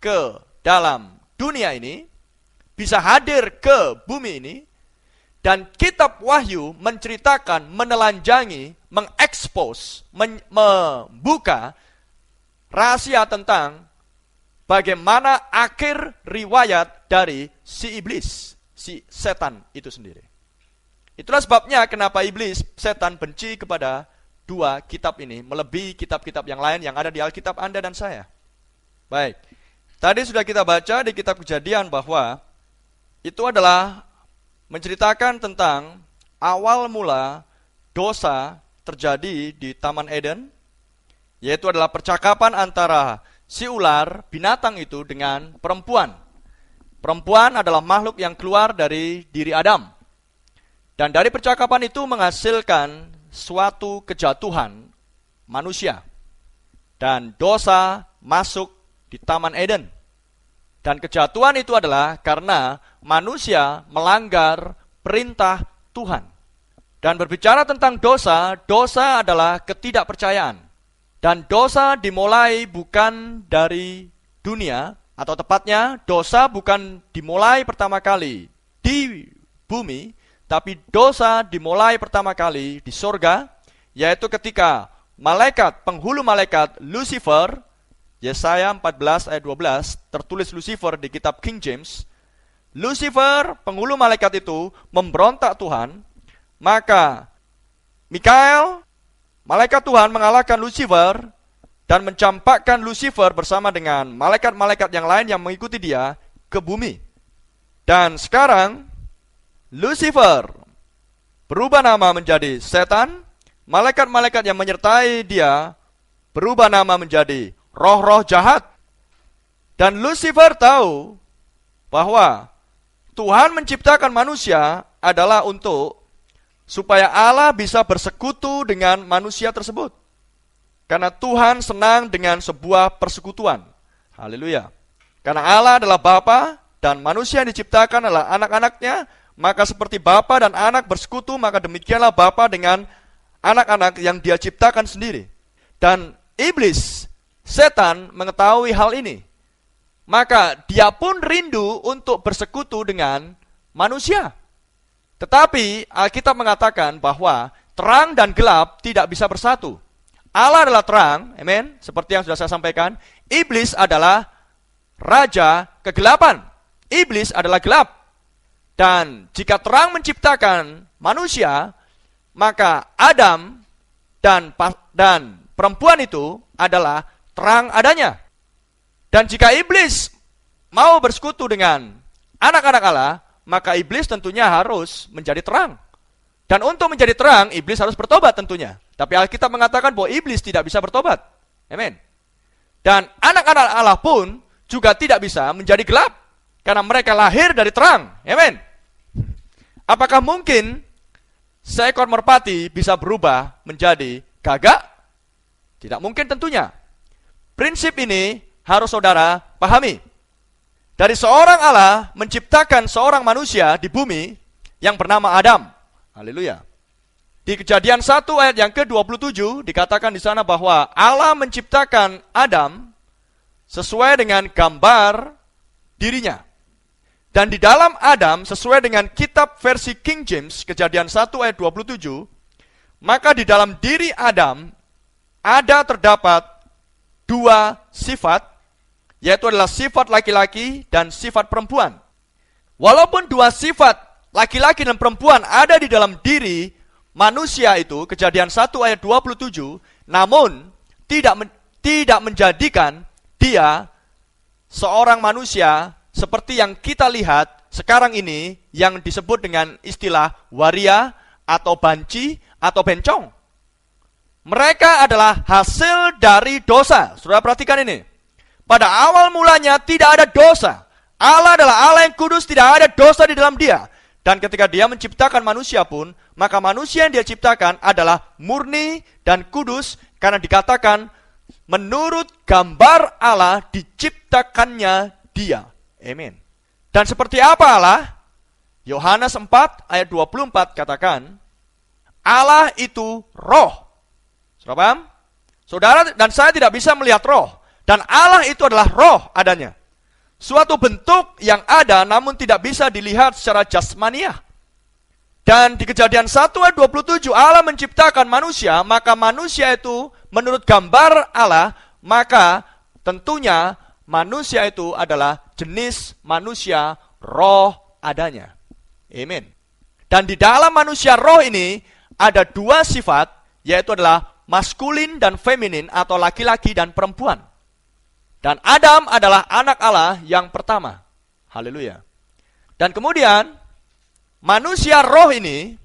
ke dalam dunia ini, bisa hadir ke bumi ini. Dan kitab Wahyu menceritakan, menelanjangi, mengekspos, membuka rahasia tentang bagaimana akhir riwayat dari si iblis, si setan itu sendiri. Itulah sebabnya kenapa iblis, setan benci kepada dua kitab ini, melebihi kitab-kitab yang lain yang ada di Alkitab Anda dan saya. Baik, tadi sudah kita baca di kitab Kejadian bahwa itu adalah menceritakan tentang awal mula dosa terjadi di Taman Eden, yaitu adalah percakapan antara si ular, binatang itu, dengan perempuan. Perempuan adalah makhluk yang keluar dari diri Adam. Dan dari percakapan itu menghasilkan suatu kejatuhan manusia. Dan dosa masuk di Taman Eden. Dan kejatuhan itu adalah karena manusia melanggar perintah Tuhan. Dan berbicara tentang dosa, dosa adalah ketidakpercayaan. Dan dosa dimulai bukan dari dunia, atau tepatnya dosa bukan dimulai pertama kali di bumi, tapi dosa dimulai pertama kali di sorga, yaitu ketika penghulu malaikat Lucifer, Yesaya 14 ayat 12, tertulis Lucifer di kitab King James. Lucifer, penghulu malaikat itu, memberontak Tuhan, maka Mikael, malaikat Tuhan, mengalahkan Lucifer dan mencampakkan Lucifer bersama dengan malaikat-malaikat yang lain yang mengikuti dia ke bumi. Dan sekarang Lucifer berubah nama menjadi setan, malaikat-malaikat yang menyertai dia berubah nama menjadi roh-roh jahat. Dan Lucifer tahu bahwa Tuhan menciptakan manusia adalah untuk supaya Allah bisa bersekutu dengan manusia tersebut. Karena Tuhan senang dengan sebuah persekutuan. Haleluya. Karena Allah adalah Bapa dan manusia yang diciptakan adalah anak-anaknya, maka seperti Bapa dan anak bersekutu, maka demikianlah Bapa dengan anak-anak yang Dia ciptakan sendiri. Dan iblis, setan mengetahui hal ini. Maka dia pun rindu untuk bersekutu dengan manusia. Tetapi Alkitab mengatakan bahwa terang dan gelap tidak bisa bersatu. Allah adalah terang, amen, seperti yang sudah saya sampaikan. Iblis adalah raja kegelapan. Iblis adalah gelap. Dan jika terang menciptakan manusia, maka Adam dan perempuan itu adalah terang adanya. Dan jika iblis mau bersekutu dengan anak-anak Allah, maka iblis tentunya harus menjadi terang. Dan untuk menjadi terang, iblis harus bertobat tentunya. Tapi Alkitab mengatakan bahwa iblis tidak bisa bertobat. Amin. Dan anak-anak Allah pun juga tidak bisa menjadi gelap. Karena mereka lahir dari terang. Amin. Apakah mungkin seekor merpati bisa berubah menjadi gagak? Tidak mungkin tentunya. Prinsip ini harus saudara pahami. Dari seorang Allah menciptakan seorang manusia di bumi yang bernama Adam. Haleluya. Di Kejadian 1 ayat yang ke-27 dikatakan di sana bahwa Allah menciptakan Adam sesuai dengan gambar dirinya. Dan di dalam Adam sesuai dengan kitab versi King James Kejadian 1 ayat 27, maka di dalam diri Adam ada terdapat dua sifat, yaitu adalah sifat laki-laki dan sifat perempuan. Walaupun dua sifat laki-laki dan perempuan ada di dalam diri manusia itu, Kejadian 1 ayat 27, namun tidak menjadikan dia seorang manusia seperti yang kita lihat sekarang ini yang disebut dengan istilah waria atau banci atau bencong. Mereka adalah hasil dari dosa. Saudara perhatikan ini. Pada awal mulanya tidak ada dosa. Allah adalah Allah yang kudus, tidak ada dosa di dalam dia. Dan ketika dia menciptakan manusia pun, maka manusia yang dia ciptakan adalah murni dan kudus, karena dikatakan menurut gambar Allah diciptakannya dia. Amin. Dan seperti apa Allah? Yohanes 4 ayat 24 katakan, Allah itu roh. Saudara paham? Saudara dan saya tidak bisa melihat roh. Dan Allah itu adalah roh adanya. Suatu bentuk yang ada namun tidak bisa dilihat secara jasmaniah. Dan di Kejadian 1 ayat 27 Allah menciptakan manusia, maka manusia itu menurut gambar Allah, maka tentunya manusia itu adalah jenis manusia roh adanya. Amin. Dan di dalam manusia roh ini ada dua sifat, yaitu adalah maskulin dan feminin atau laki-laki dan perempuan. Dan Adam adalah anak Allah yang pertama. Haleluya. Dan kemudian manusia roh ini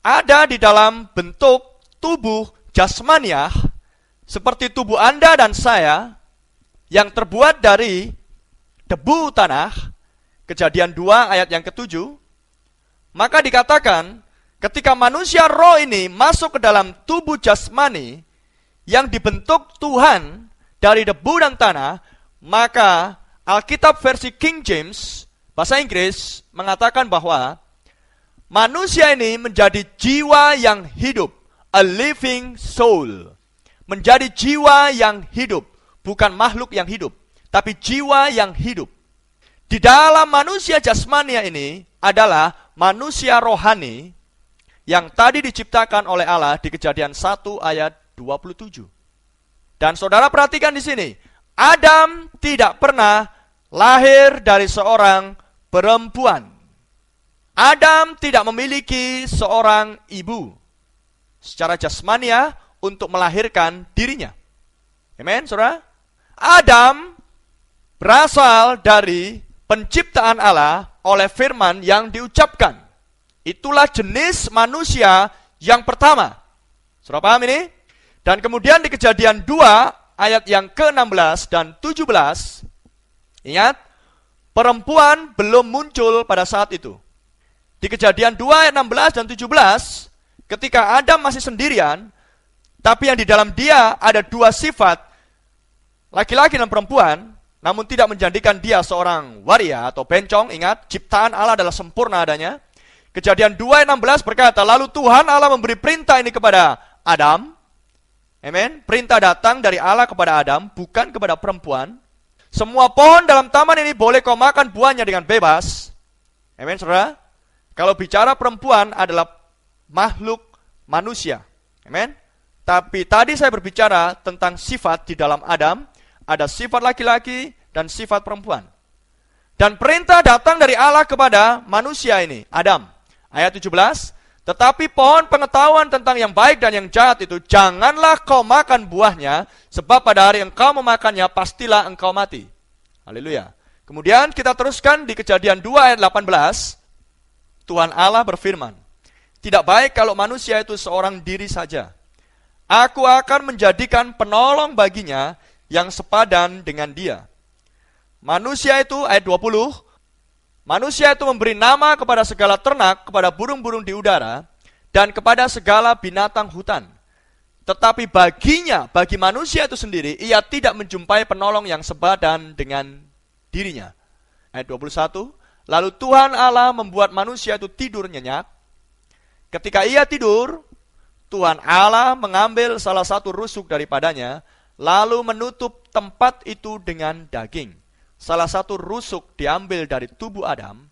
ada di dalam bentuk tubuh jasmaniah seperti tubuh Anda dan saya yang terbuat dari debu tanah, Kejadian 2 ayat yang ke-7, maka dikatakan ketika manusia roh ini masuk ke dalam tubuh jasmani yang dibentuk Tuhan dari debu dan tanah, maka Alkitab versi King James, bahasa Inggris, mengatakan bahwa manusia ini menjadi jiwa yang hidup, a living soul. Menjadi jiwa yang hidup, bukan makhluk yang hidup, tapi jiwa yang hidup. Di dalam manusia jasmania ini adalah manusia rohani yang tadi diciptakan oleh Allah di Kejadian 1 ayat 27. Dan saudara perhatikan di sini, Adam tidak pernah lahir dari seorang perempuan. Adam tidak memiliki seorang ibu secara jasmania untuk melahirkan dirinya. Amen, saudara? Adam berasal dari penciptaan Allah oleh firman yang diucapkan. Itulah jenis manusia yang pertama. Saudara paham ini? Dan kemudian di Kejadian 2 ayat yang ke-16 dan 17, ingat, Perempuan belum muncul pada saat itu. Di Kejadian 2 ayat 16 dan 17, ketika Adam masih sendirian, tapi yang di dalam dia ada dua sifat, laki-laki dan perempuan, namun tidak menjadikan dia seorang waria atau bencong. Ingat, ciptaan Allah adalah sempurna adanya. Kejadian 2 ayat 16 berkata, lalu Tuhan Allah memberi perintah ini kepada Adam. Amen. Perintah datang dari Allah kepada Adam, bukan kepada perempuan. Semua pohon dalam taman ini boleh kau makan buahnya dengan bebas. Amen, saudara. Kalau bicara perempuan adalah makhluk manusia. Amen. Tapi tadi saya berbicara tentang sifat di dalam Adam. Ada sifat laki-laki dan sifat perempuan. Dan perintah datang dari Allah kepada manusia ini, Adam. Ayat 17. Tetapi pohon pengetahuan tentang yang baik dan yang jahat itu, janganlah kau makan buahnya, sebab pada hari engkau memakannya, pastilah engkau mati. Haleluya. Kemudian kita teruskan di Kejadian 2 ayat 18. Tuhan Allah berfirman, tidak baik kalau manusia itu seorang diri saja. Aku akan menjadikan penolong baginya yang sepadan dengan dia. Manusia itu, ayat 20, manusia itu memberi nama kepada segala ternak, kepada burung-burung di udara, dan kepada segala binatang hutan. Tetapi baginya, bagi manusia itu sendiri, ia tidak menjumpai penolong yang sepadan dengan dirinya. Ayat 21, lalu Tuhan Allah membuat manusia itu tidur nyenyak. Ketika ia tidur, Tuhan Allah mengambil salah satu rusuk daripadanya, lalu menutup tempat itu dengan daging. Salah satu rusuk diambil dari tubuh Adam,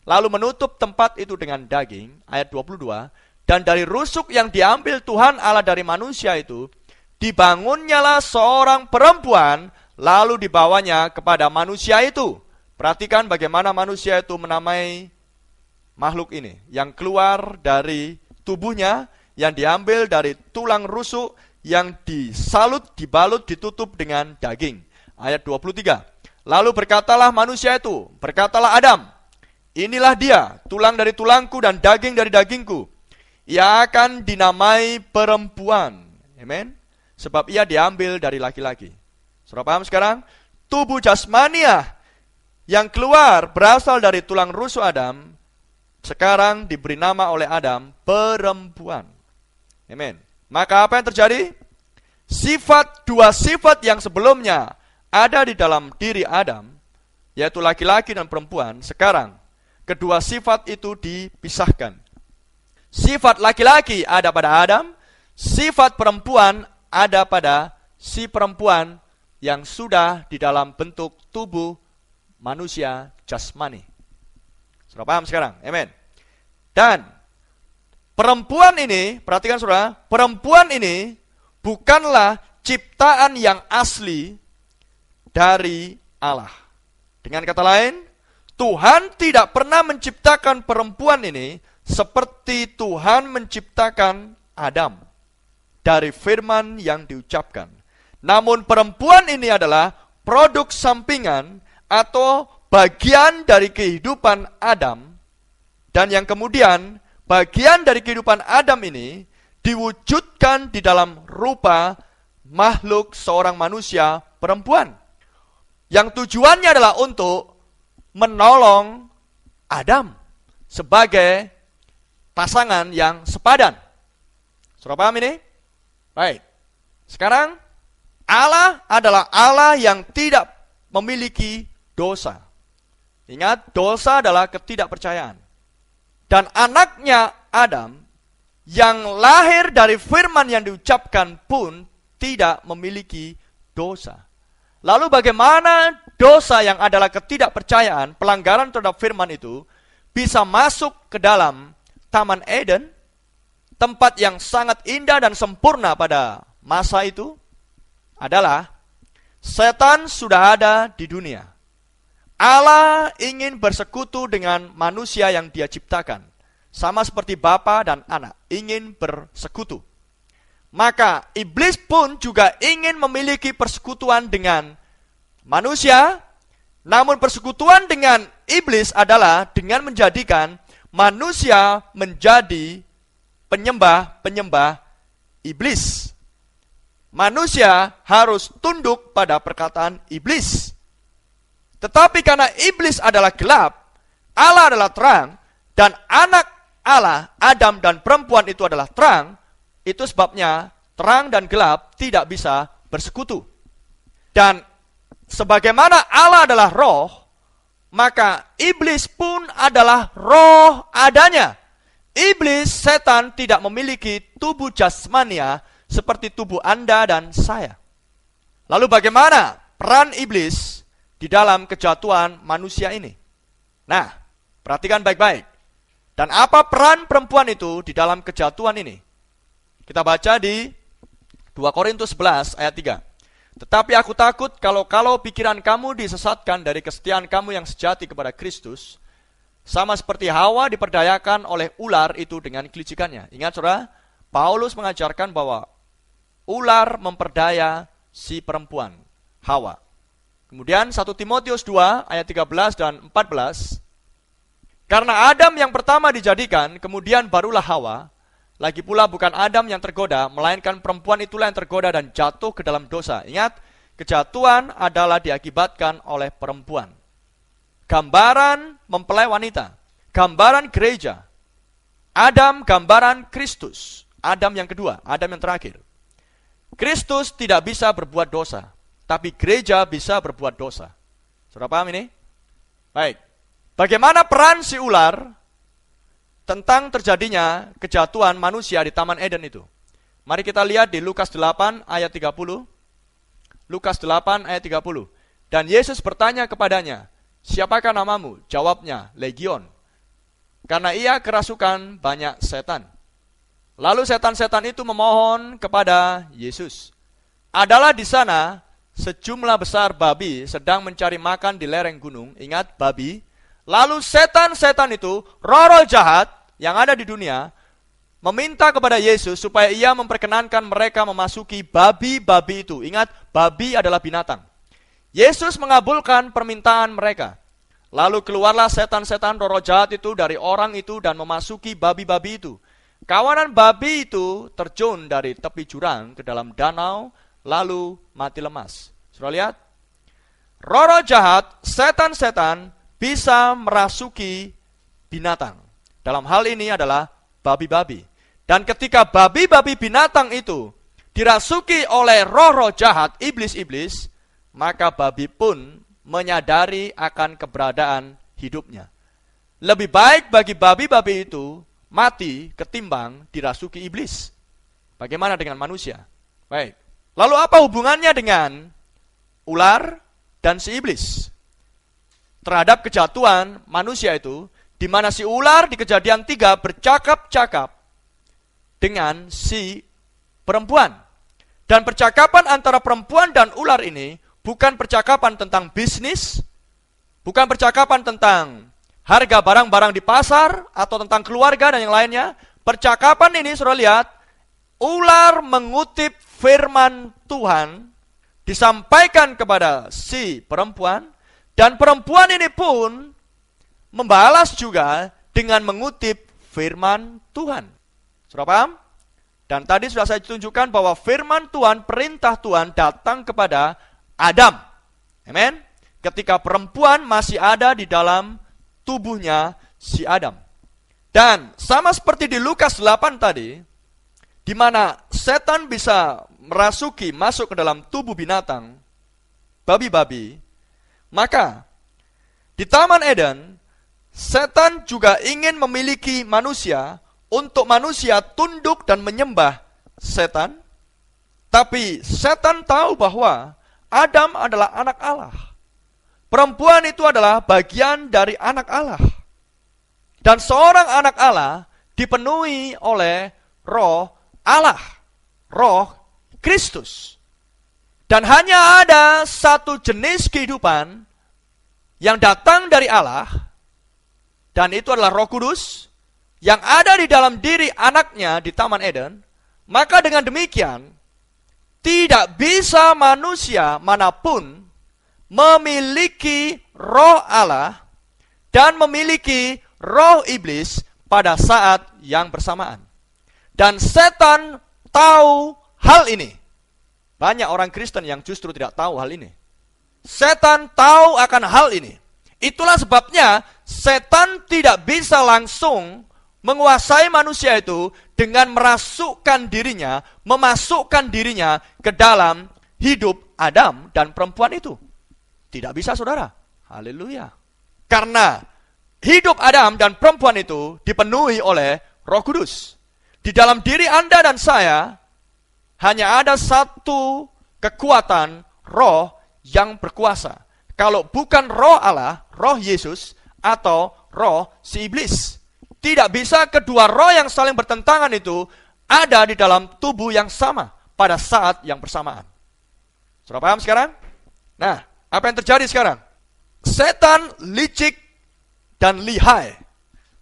lalu menutup tempat itu dengan daging, ayat 22, dan dari rusuk yang diambil Tuhan Allah dari manusia itu, dibangunnyalah seorang perempuan, lalu dibawanya kepada manusia itu. Perhatikan bagaimana manusia itu menamai makhluk ini, yang keluar dari tubuhnya, yang diambil dari tulang rusuk, yang disalut, dibalut, ditutup dengan daging. Ayat 23. Lalu berkatalah manusia itu, berkatalah Adam, inilah dia, tulang dari tulangku dan daging dari dagingku. Ia akan dinamai perempuan. Amen. Sebab ia diambil dari laki-laki. Saudara paham sekarang? Tubuh jasmania yang keluar berasal dari tulang rusuk Adam, sekarang diberi nama oleh Adam perempuan. Amen. Maka apa yang terjadi? Dua sifat yang sebelumnya ada di dalam diri Adam, yaitu laki-laki dan perempuan, sekarang kedua sifat itu dipisahkan. Sifat laki-laki ada pada Adam, sifat perempuan ada pada si perempuan yang sudah di dalam bentuk tubuh manusia jasmani. Sudah paham sekarang? Amen. Dan perempuan ini, perhatikan saudara, perempuan ini bukanlah ciptaan yang asli dari Allah. Dengan kata lain, Tuhan tidak pernah menciptakan perempuan ini seperti Tuhan menciptakan Adam dari firman yang diucapkan. Namun perempuan ini adalah produk sampingan atau bagian dari kehidupan Adam, dan yang kemudian bagian dari kehidupan Adam ini diwujudkan di dalam rupa makhluk seorang manusia perempuan, yang tujuannya adalah untuk menolong Adam sebagai pasangan yang sepadan. Sudah paham ini? Baik. Sekarang, Allah adalah Allah yang tidak memiliki dosa. Ingat, dosa adalah ketidakpercayaan. Dan anaknya Adam yang lahir dari firman yang diucapkan pun tidak memiliki dosa. Lalu bagaimana dosa yang adalah ketidakpercayaan, pelanggaran terhadap firman itu, bisa masuk ke dalam Taman Eden, tempat yang sangat indah dan sempurna pada masa itu? Adalah, setan sudah ada di dunia. Allah ingin bersekutu dengan manusia yang dia ciptakan. Sama seperti bapa dan anak, ingin bersekutu. Maka iblis pun juga ingin memiliki persekutuan dengan manusia, namun persekutuan dengan iblis adalah dengan menjadikan manusia menjadi penyembah-penyembah iblis. Manusia harus tunduk pada perkataan iblis. Tetapi karena iblis adalah gelap, Allah adalah terang, dan anak Allah, Adam dan perempuan itu adalah terang, itu sebabnya terang dan gelap tidak bisa bersekutu. Dan sebagaimana Allah adalah roh, maka iblis pun adalah roh adanya. Iblis, setan tidak memiliki tubuh jasmania seperti tubuh Anda dan saya. Lalu bagaimana peran iblis di dalam kejatuhan manusia ini? Nah, perhatikan baik-baik. Dan apa peran perempuan itu di dalam kejatuhan ini? Kita baca di 2 Korintus 11 ayat 3. Tetapi aku takut kalau pikiran kamu disesatkan dari kesetiaan kamu yang sejati kepada Kristus, sama seperti Hawa diperdayakan oleh ular itu dengan kelicikannya. Ingat saudara, Paulus mengajarkan bahwa ular memperdaya si perempuan, Hawa. Kemudian 1 Timotius 2 ayat 13 dan 14. Karena Adam yang pertama dijadikan, kemudian barulah Hawa. Lagi pula bukan Adam yang tergoda, melainkan perempuan itulah yang tergoda dan jatuh ke dalam dosa. Ingat, kejatuhan adalah diakibatkan oleh perempuan. Gambaran mempelai wanita, gambaran gereja. Adam gambaran Kristus, Adam yang kedua, Adam yang terakhir. Kristus tidak bisa berbuat dosa, tapi gereja bisa berbuat dosa. Saudara paham ini? Baik. Bagaimana peran si ular tentang terjadinya kejatuhan manusia di Taman Eden itu? Mari kita lihat di Lukas 8 ayat 30. Lukas 8 ayat 30. Dan Yesus bertanya kepadanya, siapakah namamu? Jawabnya, Legion. Karena ia kerasukan banyak setan. Lalu setan-setan itu memohon kepada Yesus. Adalah di sana sejumlah besar babi sedang mencari makan di lereng gunung. Ingat, babi. Lalu setan-setan itu, roh-roh jahat yang ada di dunia, meminta kepada Yesus supaya ia memperkenankan mereka memasuki babi-babi itu. Ingat, babi adalah binatang. Yesus mengabulkan permintaan mereka. Lalu keluarlah setan-setan roh-roh jahat itu dari orang itu dan memasuki babi-babi itu. Kawanan babi itu terjun dari tepi jurang ke dalam danau, lalu mati lemas. Sudah lihat? Roh-roh jahat, setan-setan bisa merasuki binatang. Dalam hal ini adalah babi-babi. Dan ketika babi-babi binatang itu dirasuki oleh roh-roh jahat, iblis-iblis, maka babi pun menyadari akan keberadaan hidupnya. Lebih baik bagi babi-babi itu mati ketimbang dirasuki iblis. Bagaimana dengan manusia? Baik. Lalu apa hubungannya dengan ular dan si iblis terhadap kejatuhan manusia itu, di mana si ular di Kejadian 3 bercakap-cakap dengan si perempuan. Dan percakapan antara perempuan dan ular ini bukan percakapan tentang bisnis, bukan percakapan tentang harga barang-barang di pasar, atau tentang keluarga dan yang lainnya. Percakapan ini, saudara lihat, ular mengutip firman Tuhan, disampaikan kepada si perempuan, dan perempuan ini pun membalas juga dengan mengutip firman Tuhan. Sudah paham? Dan tadi sudah saya tunjukkan bahwa firman Tuhan, perintah Tuhan datang kepada Adam. Amin. Ketika perempuan masih ada di dalam tubuhnya si Adam. Dan sama seperti di Lukas 8 tadi, di mana setan bisa masuk ke dalam tubuh binatang, babi-babi, maka di Taman Eden, setan juga ingin memiliki manusia untuk manusia tunduk dan menyembah setan. Tapi setan tahu bahwa Adam adalah anak Allah. Perempuan itu adalah bagian dari anak Allah. Dan seorang anak Allah dipenuhi oleh roh Allah, roh Kristus. Dan hanya ada satu jenis kehidupan yang datang dari Allah, dan itu adalah Roh Kudus, yang ada di dalam diri anaknya di Taman Eden. Maka dengan demikian, tidak bisa manusia manapun memiliki roh Allah dan memiliki roh iblis pada saat yang bersamaan. Dan setan tahu hal ini. Banyak orang Kristen yang justru tidak tahu hal ini. Setan tahu akan hal ini. Itulah sebabnya setan tidak bisa langsung menguasai manusia itu dengan memasukkan dirinya ke dalam hidup Adam dan perempuan itu. Tidak bisa, saudara. Haleluya. Karena hidup Adam dan perempuan itu dipenuhi oleh Roh Kudus. Di dalam diri Anda dan saya hanya ada satu kekuatan roh yang berkuasa. Kalau bukan roh Allah, roh Yesus, atau roh si iblis. Tidak bisa kedua roh yang saling bertentangan itu ada di dalam tubuh yang sama pada saat yang bersamaan. Sudah paham sekarang? Nah, apa yang terjadi sekarang? Setan licik dan lihai.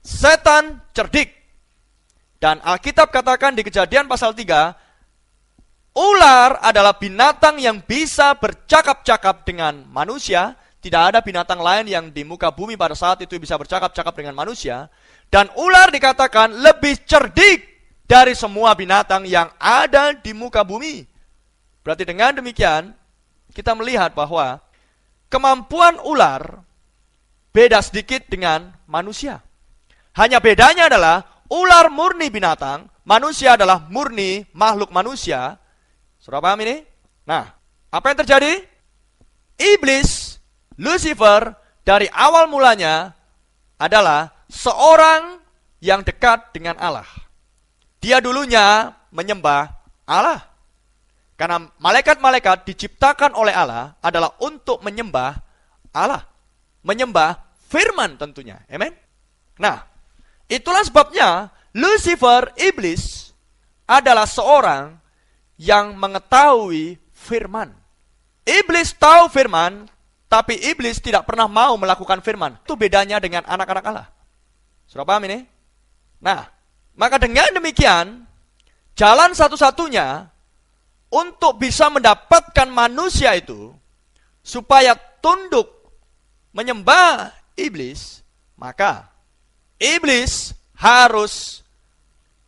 Setan cerdik. Dan Alkitab katakan di Kejadian pasal 3, ular adalah binatang yang bisa bercakap-cakap dengan manusia. Tidak ada binatang lain yang di muka bumi pada saat itu bisa bercakap-cakap dengan manusia. Dan ular dikatakan lebih cerdik dari semua binatang yang ada di muka bumi. Berarti dengan demikian, kita melihat bahwa kemampuan ular beda sedikit dengan manusia. Hanya bedanya adalah ular murni binatang, manusia adalah murni makhluk manusia. Sudah paham ini? Nah, apa yang terjadi? Iblis, Lucifer, dari awal mulanya adalah seorang yang dekat dengan Allah. Dia dulunya menyembah Allah. Karena malaikat-malaikat diciptakan oleh Allah adalah untuk menyembah Allah. Menyembah firman tentunya. Amen? Nah, itulah sebabnya Lucifer, iblis, adalah seorang yang mengetahui firman. Iblis tahu firman, tapi iblis tidak pernah mau melakukan firman. Itu bedanya dengan anak-anak Allah. Sudah paham ini? Nah, maka dengan demikian, jalan satu-satunya untuk bisa mendapatkan manusia itu, supaya tunduk menyembah iblis, maka iblis harus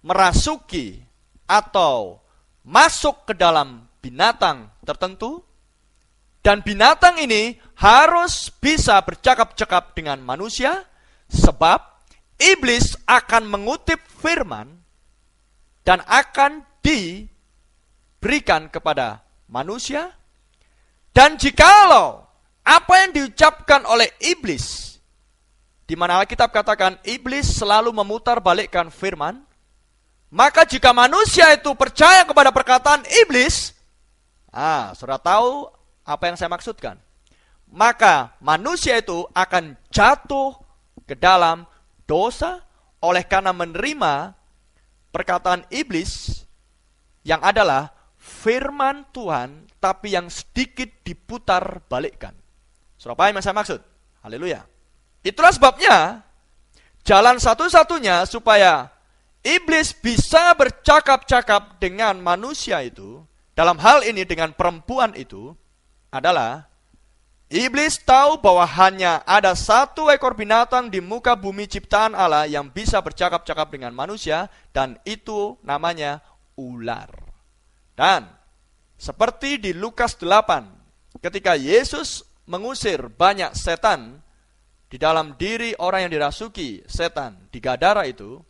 merasuki atau masuk ke dalam binatang tertentu, dan binatang ini harus bisa bercakap-cakap dengan manusia, sebab iblis akan mengutip firman dan akan diberikan kepada manusia. Dan jikalau apa yang diucapkan oleh iblis, di mana Alkitab katakan iblis selalu memutarbalikkan firman, maka jika manusia itu percaya kepada perkataan iblis, saudara tahu apa yang saya maksudkan. Maka manusia itu akan jatuh ke dalam dosa oleh karena menerima perkataan iblis yang adalah firman Tuhan, tapi yang sedikit diputar balikkan. Saudara paham yang saya maksud? Haleluya. Itulah sebabnya jalan satu-satunya supaya iblis bisa bercakap-cakap dengan manusia itu, dalam hal ini dengan perempuan itu, adalah iblis tahu bahwa hanya ada satu ekor binatang di muka bumi ciptaan Allah yang bisa bercakap-cakap dengan manusia, dan itu namanya ular. Dan seperti di Lukas 8, ketika Yesus mengusir banyak setan di dalam diri orang yang dirasuki setan di Gadara itu,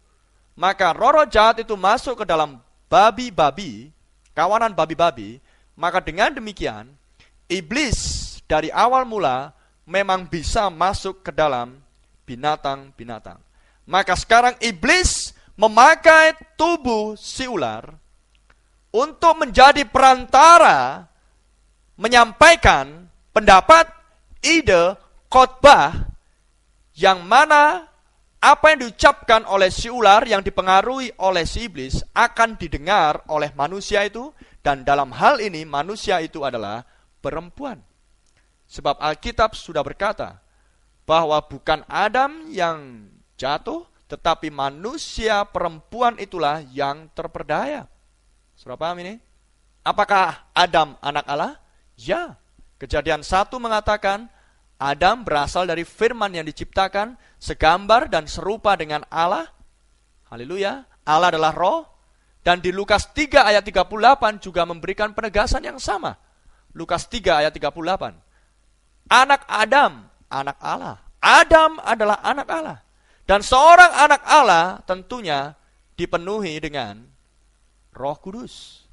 maka roh-roh jahat itu masuk ke dalam babi-babi, kawanan babi-babi. Maka dengan demikian, iblis dari awal mula memang bisa masuk ke dalam binatang-binatang. Maka sekarang iblis memakai tubuh si ular untuk menjadi perantara menyampaikan pendapat, ide, khotbah, yang mana apa yang diucapkan oleh si ular yang dipengaruhi oleh si iblis akan didengar oleh manusia itu, dan dalam hal ini manusia itu adalah perempuan. Sebab Alkitab sudah berkata bahwa bukan Adam yang jatuh, tetapi manusia perempuan itulah yang terperdaya. Sudah paham ini? Apakah Adam anak Allah? Ya. Kejadian 1 mengatakan Adam berasal dari firman yang diciptakan, segambar dan serupa dengan Allah. Haleluya. Allah adalah roh. Dan di Lukas 3 ayat 38 juga memberikan penegasan yang sama. Lukas 3 ayat 38. anak Adam, anak Allah. Adam adalah anak Allah. Dan seorang anak Allah tentunya dipenuhi dengan Roh Kudus.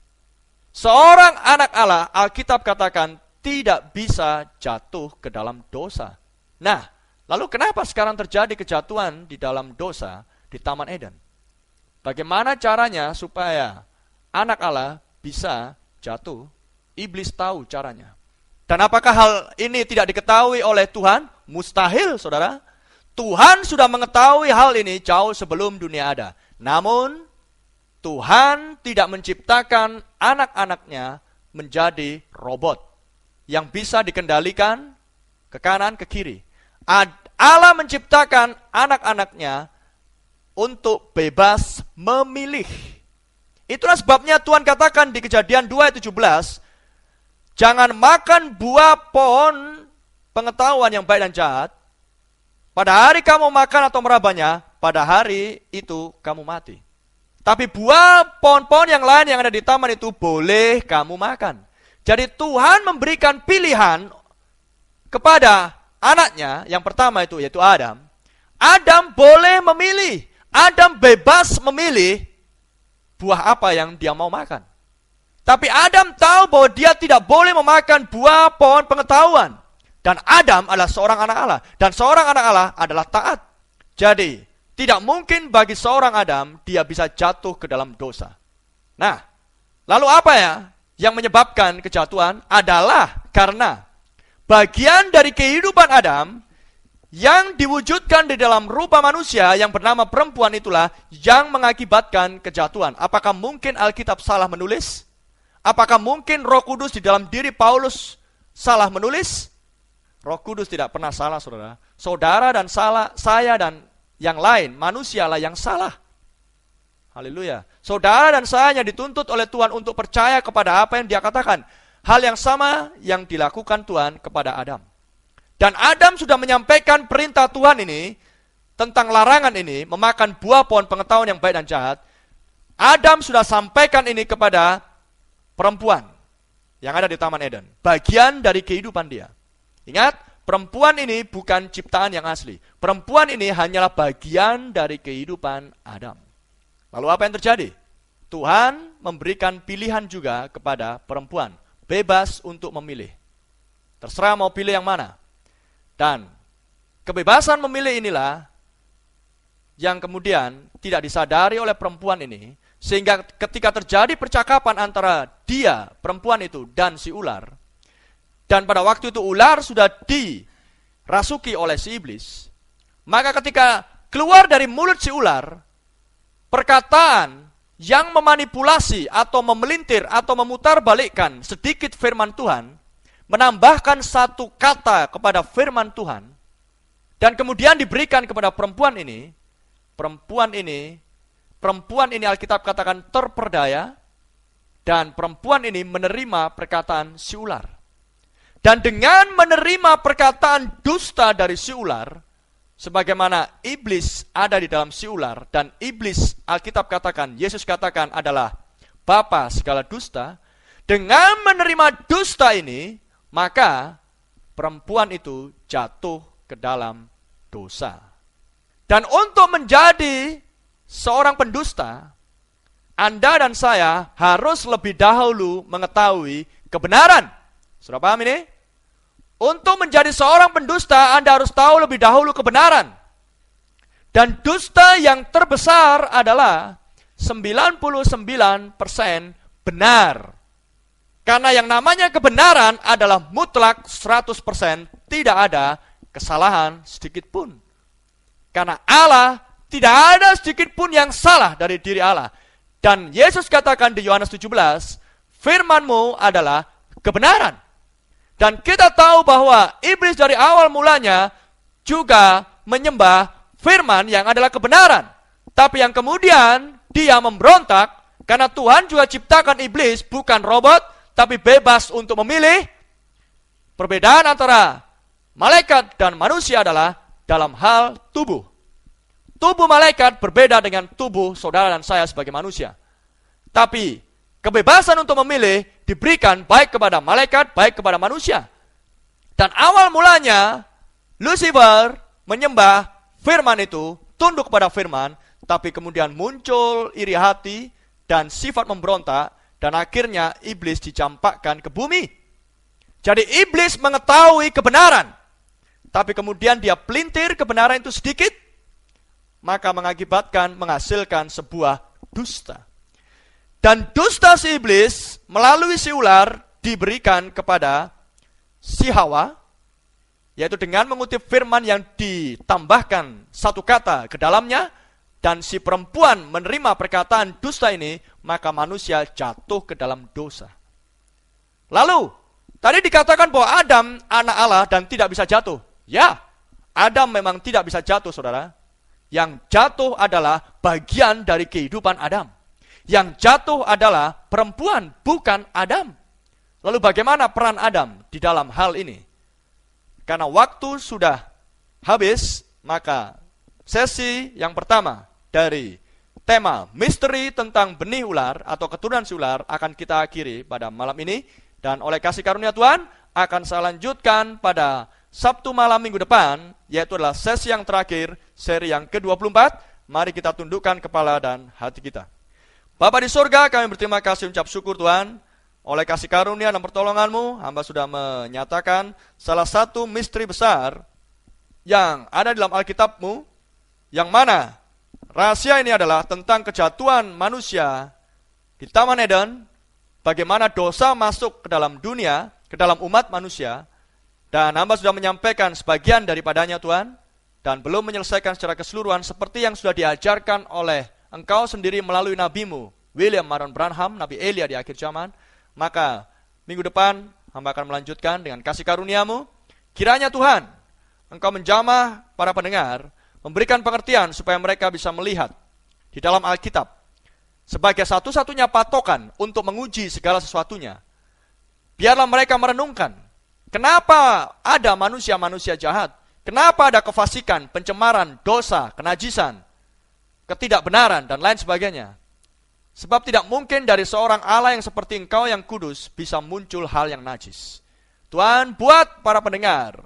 Seorang anak Allah, Alkitab katakan, tidak bisa jatuh ke dalam dosa. Nah, lalu kenapa sekarang terjadi kejatuhan di dalam dosa di Taman Eden? Bagaimana caranya supaya anak Allah bisa jatuh? Iblis tahu caranya. Dan apakah hal ini tidak diketahui oleh Tuhan? Mustahil, saudara. Tuhan sudah mengetahui hal ini jauh sebelum dunia ada. Namun, Tuhan tidak menciptakan anak-anaknya menjadi robot yang bisa dikendalikan ke kanan, ke kiri. Allah menciptakan anak-anaknya untuk bebas memilih. Itulah sebabnya Tuhan katakan di Kejadian 2 ayat 17, jangan makan buah pohon pengetahuan yang baik dan jahat. Pada hari kamu makan atau merabanya, pada hari itu kamu mati. Tapi buah pohon-pohon yang lain yang ada di taman itu boleh kamu makan. Jadi Tuhan memberikan pilihan kepada anaknya, yang pertama itu yaitu Adam. Adam boleh memilih. Adam bebas memilih buah apa yang dia mau makan. Tapi Adam tahu bahwa dia tidak boleh memakan buah pohon pengetahuan. Dan Adam adalah seorang anak Allah. Dan seorang anak Allah adalah taat. Jadi, tidak mungkin bagi seorang Adam dia bisa jatuh ke dalam dosa. Nah, lalu apa ya yang menyebabkan kejatuhan? Adalah karena bagian dari kehidupan Adam yang diwujudkan di dalam rupa manusia yang bernama perempuan itulah yang mengakibatkan kejatuhan. Apakah mungkin Alkitab salah menulis? Apakah mungkin Roh Kudus di dalam diri Paulus salah menulis? Roh Kudus tidak pernah salah, saudara. Saudara dan saya dan yang lain, manusialah yang salah. Haleluya. Saudara dan saya yang dituntut oleh Tuhan untuk percaya kepada apa yang dia katakan. Hal yang sama yang dilakukan Tuhan kepada Adam. Dan Adam sudah menyampaikan perintah Tuhan ini, tentang larangan ini, memakan buah pohon pengetahuan yang baik dan jahat. Adam sudah sampaikan ini kepada perempuan yang ada di Taman Eden. Bagian dari kehidupan dia. Ingat, perempuan ini bukan ciptaan yang asli. Perempuan ini hanyalah bagian dari kehidupan Adam. Lalu apa yang terjadi? Tuhan memberikan pilihan juga kepada perempuan. Bebas untuk memilih. Terserah mau pilih yang mana. Dan kebebasan memilih inilah yang kemudian tidak disadari oleh perempuan ini. Sehingga ketika terjadi percakapan antara dia, perempuan itu, dan si ular. Dan pada waktu itu ular sudah dirasuki oleh si iblis. Maka ketika keluar dari mulut si ular, perkataan yang memanipulasi atau memelintir atau memutarbalikkan sedikit firman Tuhan, menambahkan satu kata kepada firman Tuhan, dan kemudian diberikan kepada perempuan ini. Perempuan ini Alkitab katakan terperdaya, dan perempuan ini menerima perkataan si ular. Dan dengan menerima perkataan dusta dari si ular, sebagaimana iblis ada di dalam si ular, dan iblis Alkitab katakan, Yesus katakan adalah bapa segala dusta, dengan menerima dusta ini, maka perempuan itu jatuh ke dalam dosa. Dan untuk menjadi seorang pendusta, Anda dan saya harus lebih dahulu mengetahui kebenaran. Sudah paham ini? Untuk menjadi seorang pendusta, Anda harus tahu lebih dahulu kebenaran. Dan dusta yang terbesar adalah 99% benar. Karena yang namanya kebenaran adalah mutlak 100%, tidak ada kesalahan sedikit pun. Karena Allah tidak ada sedikit pun yang salah dari diri Allah. Dan Yesus katakan di Yohanes 17, firman-Mu adalah kebenaran. Dan kita tahu bahwa iblis dari awal mulanya juga menyembah firman yang adalah kebenaran. Tapi yang kemudian dia memberontak karena Tuhan juga ciptakan iblis bukan robot, tapi bebas untuk memilih. Perbedaan antara malaikat dan manusia adalah dalam hal tubuh. Tubuh malaikat berbeda dengan tubuh saudara dan saya sebagai manusia. Tapi kebebasan untuk memilih diberikan baik kepada malaikat, baik kepada manusia. Dan awal mulanya, Lucifer menyembah firman itu, tunduk kepada firman, tapi kemudian muncul iri hati dan sifat memberontak, dan akhirnya iblis dicampakkan ke bumi. Jadi iblis mengetahui kebenaran, tapi kemudian dia pelintir kebenaran itu sedikit, maka menghasilkan sebuah dusta. Dan dusta si iblis melalui si ular diberikan kepada si Hawa, yaitu dengan mengutip firman yang ditambahkan satu kata ke dalamnya, dan si perempuan menerima perkataan dusta ini, maka manusia jatuh ke dalam dosa. Lalu, tadi dikatakan bahwa Adam anak Allah dan tidak bisa jatuh. Ya, Adam memang tidak bisa jatuh, saudara. Yang jatuh adalah bagian dari kehidupan Adam. Yang jatuh adalah perempuan, bukan Adam. Lalu bagaimana peran Adam di dalam hal ini? Karena waktu sudah habis, maka sesi yang pertama dari tema misteri tentang benih ular atau keturunan si ular akan kita akhiri pada malam ini. Dan oleh kasih karunia Tuhan, akan saya lanjutkan pada Sabtu malam minggu depan, yaitu adalah sesi yang terakhir, seri yang ke-24. Mari kita tundukkan kepala dan hati kita. Bapa di surga, kami berterima kasih, ucap syukur Tuhan, oleh kasih karunia dan pertolongan-Mu, hamba sudah menyatakan salah satu misteri besar yang ada dalam Alkitab-Mu, yang mana rahasia ini adalah tentang kejatuhan manusia di Taman Eden, bagaimana dosa masuk ke dalam dunia, ke dalam umat manusia, dan hamba sudah menyampaikan sebagian daripadanya Tuhan, dan belum menyelesaikan secara keseluruhan seperti yang sudah diajarkan oleh Engkau sendiri melalui nabimu, William Marion Branham, Nabi Elia di akhir zaman. Maka minggu depan hamba akan melanjutkan dengan kasih karunia-Mu. Kiranya Tuhan, Engkau menjamah para pendengar, memberikan pengertian supaya mereka bisa melihat di dalam Alkitab sebagai satu-satunya patokan untuk menguji segala sesuatunya. Biarlah mereka merenungkan, kenapa ada manusia-manusia jahat? Kenapa ada kefasikan, pencemaran, dosa, kenajisan, ketidakbenaran, dan lain sebagainya? Sebab tidak mungkin dari seorang Allah yang seperti Engkau yang kudus bisa muncul hal yang najis. Tuhan, buat para pendengar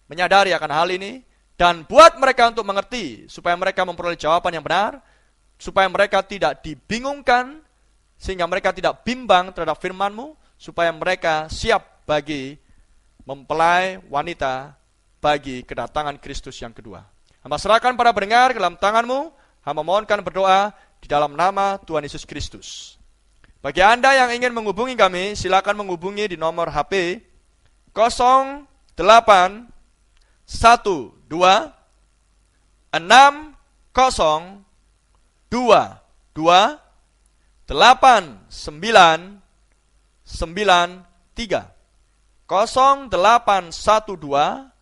menyadari akan hal ini, dan buat mereka untuk mengerti, supaya mereka memperoleh jawaban yang benar, supaya mereka tidak dibingungkan, sehingga mereka tidak bimbang terhadap firman-Mu, supaya mereka siap bagi mempelai wanita bagi kedatangan Kristus yang kedua. Hamba serahkan para pendengar ke dalam tangan-Mu, hamba mohonkan berdoa di dalam nama Tuhan Yesus Kristus. Bagi Anda yang ingin menghubungi kami, silakan menghubungi di nomor HP 0812 6022 8993 0812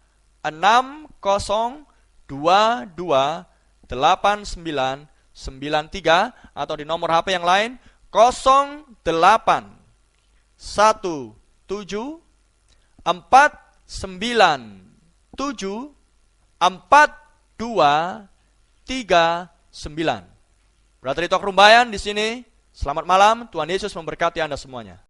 6022 8993 atau di nomor HP yang lain 0817 497 4239. Brother Ito Rumbayan di sini. Selamat malam, Tuhan Yesus memberkati Anda semuanya.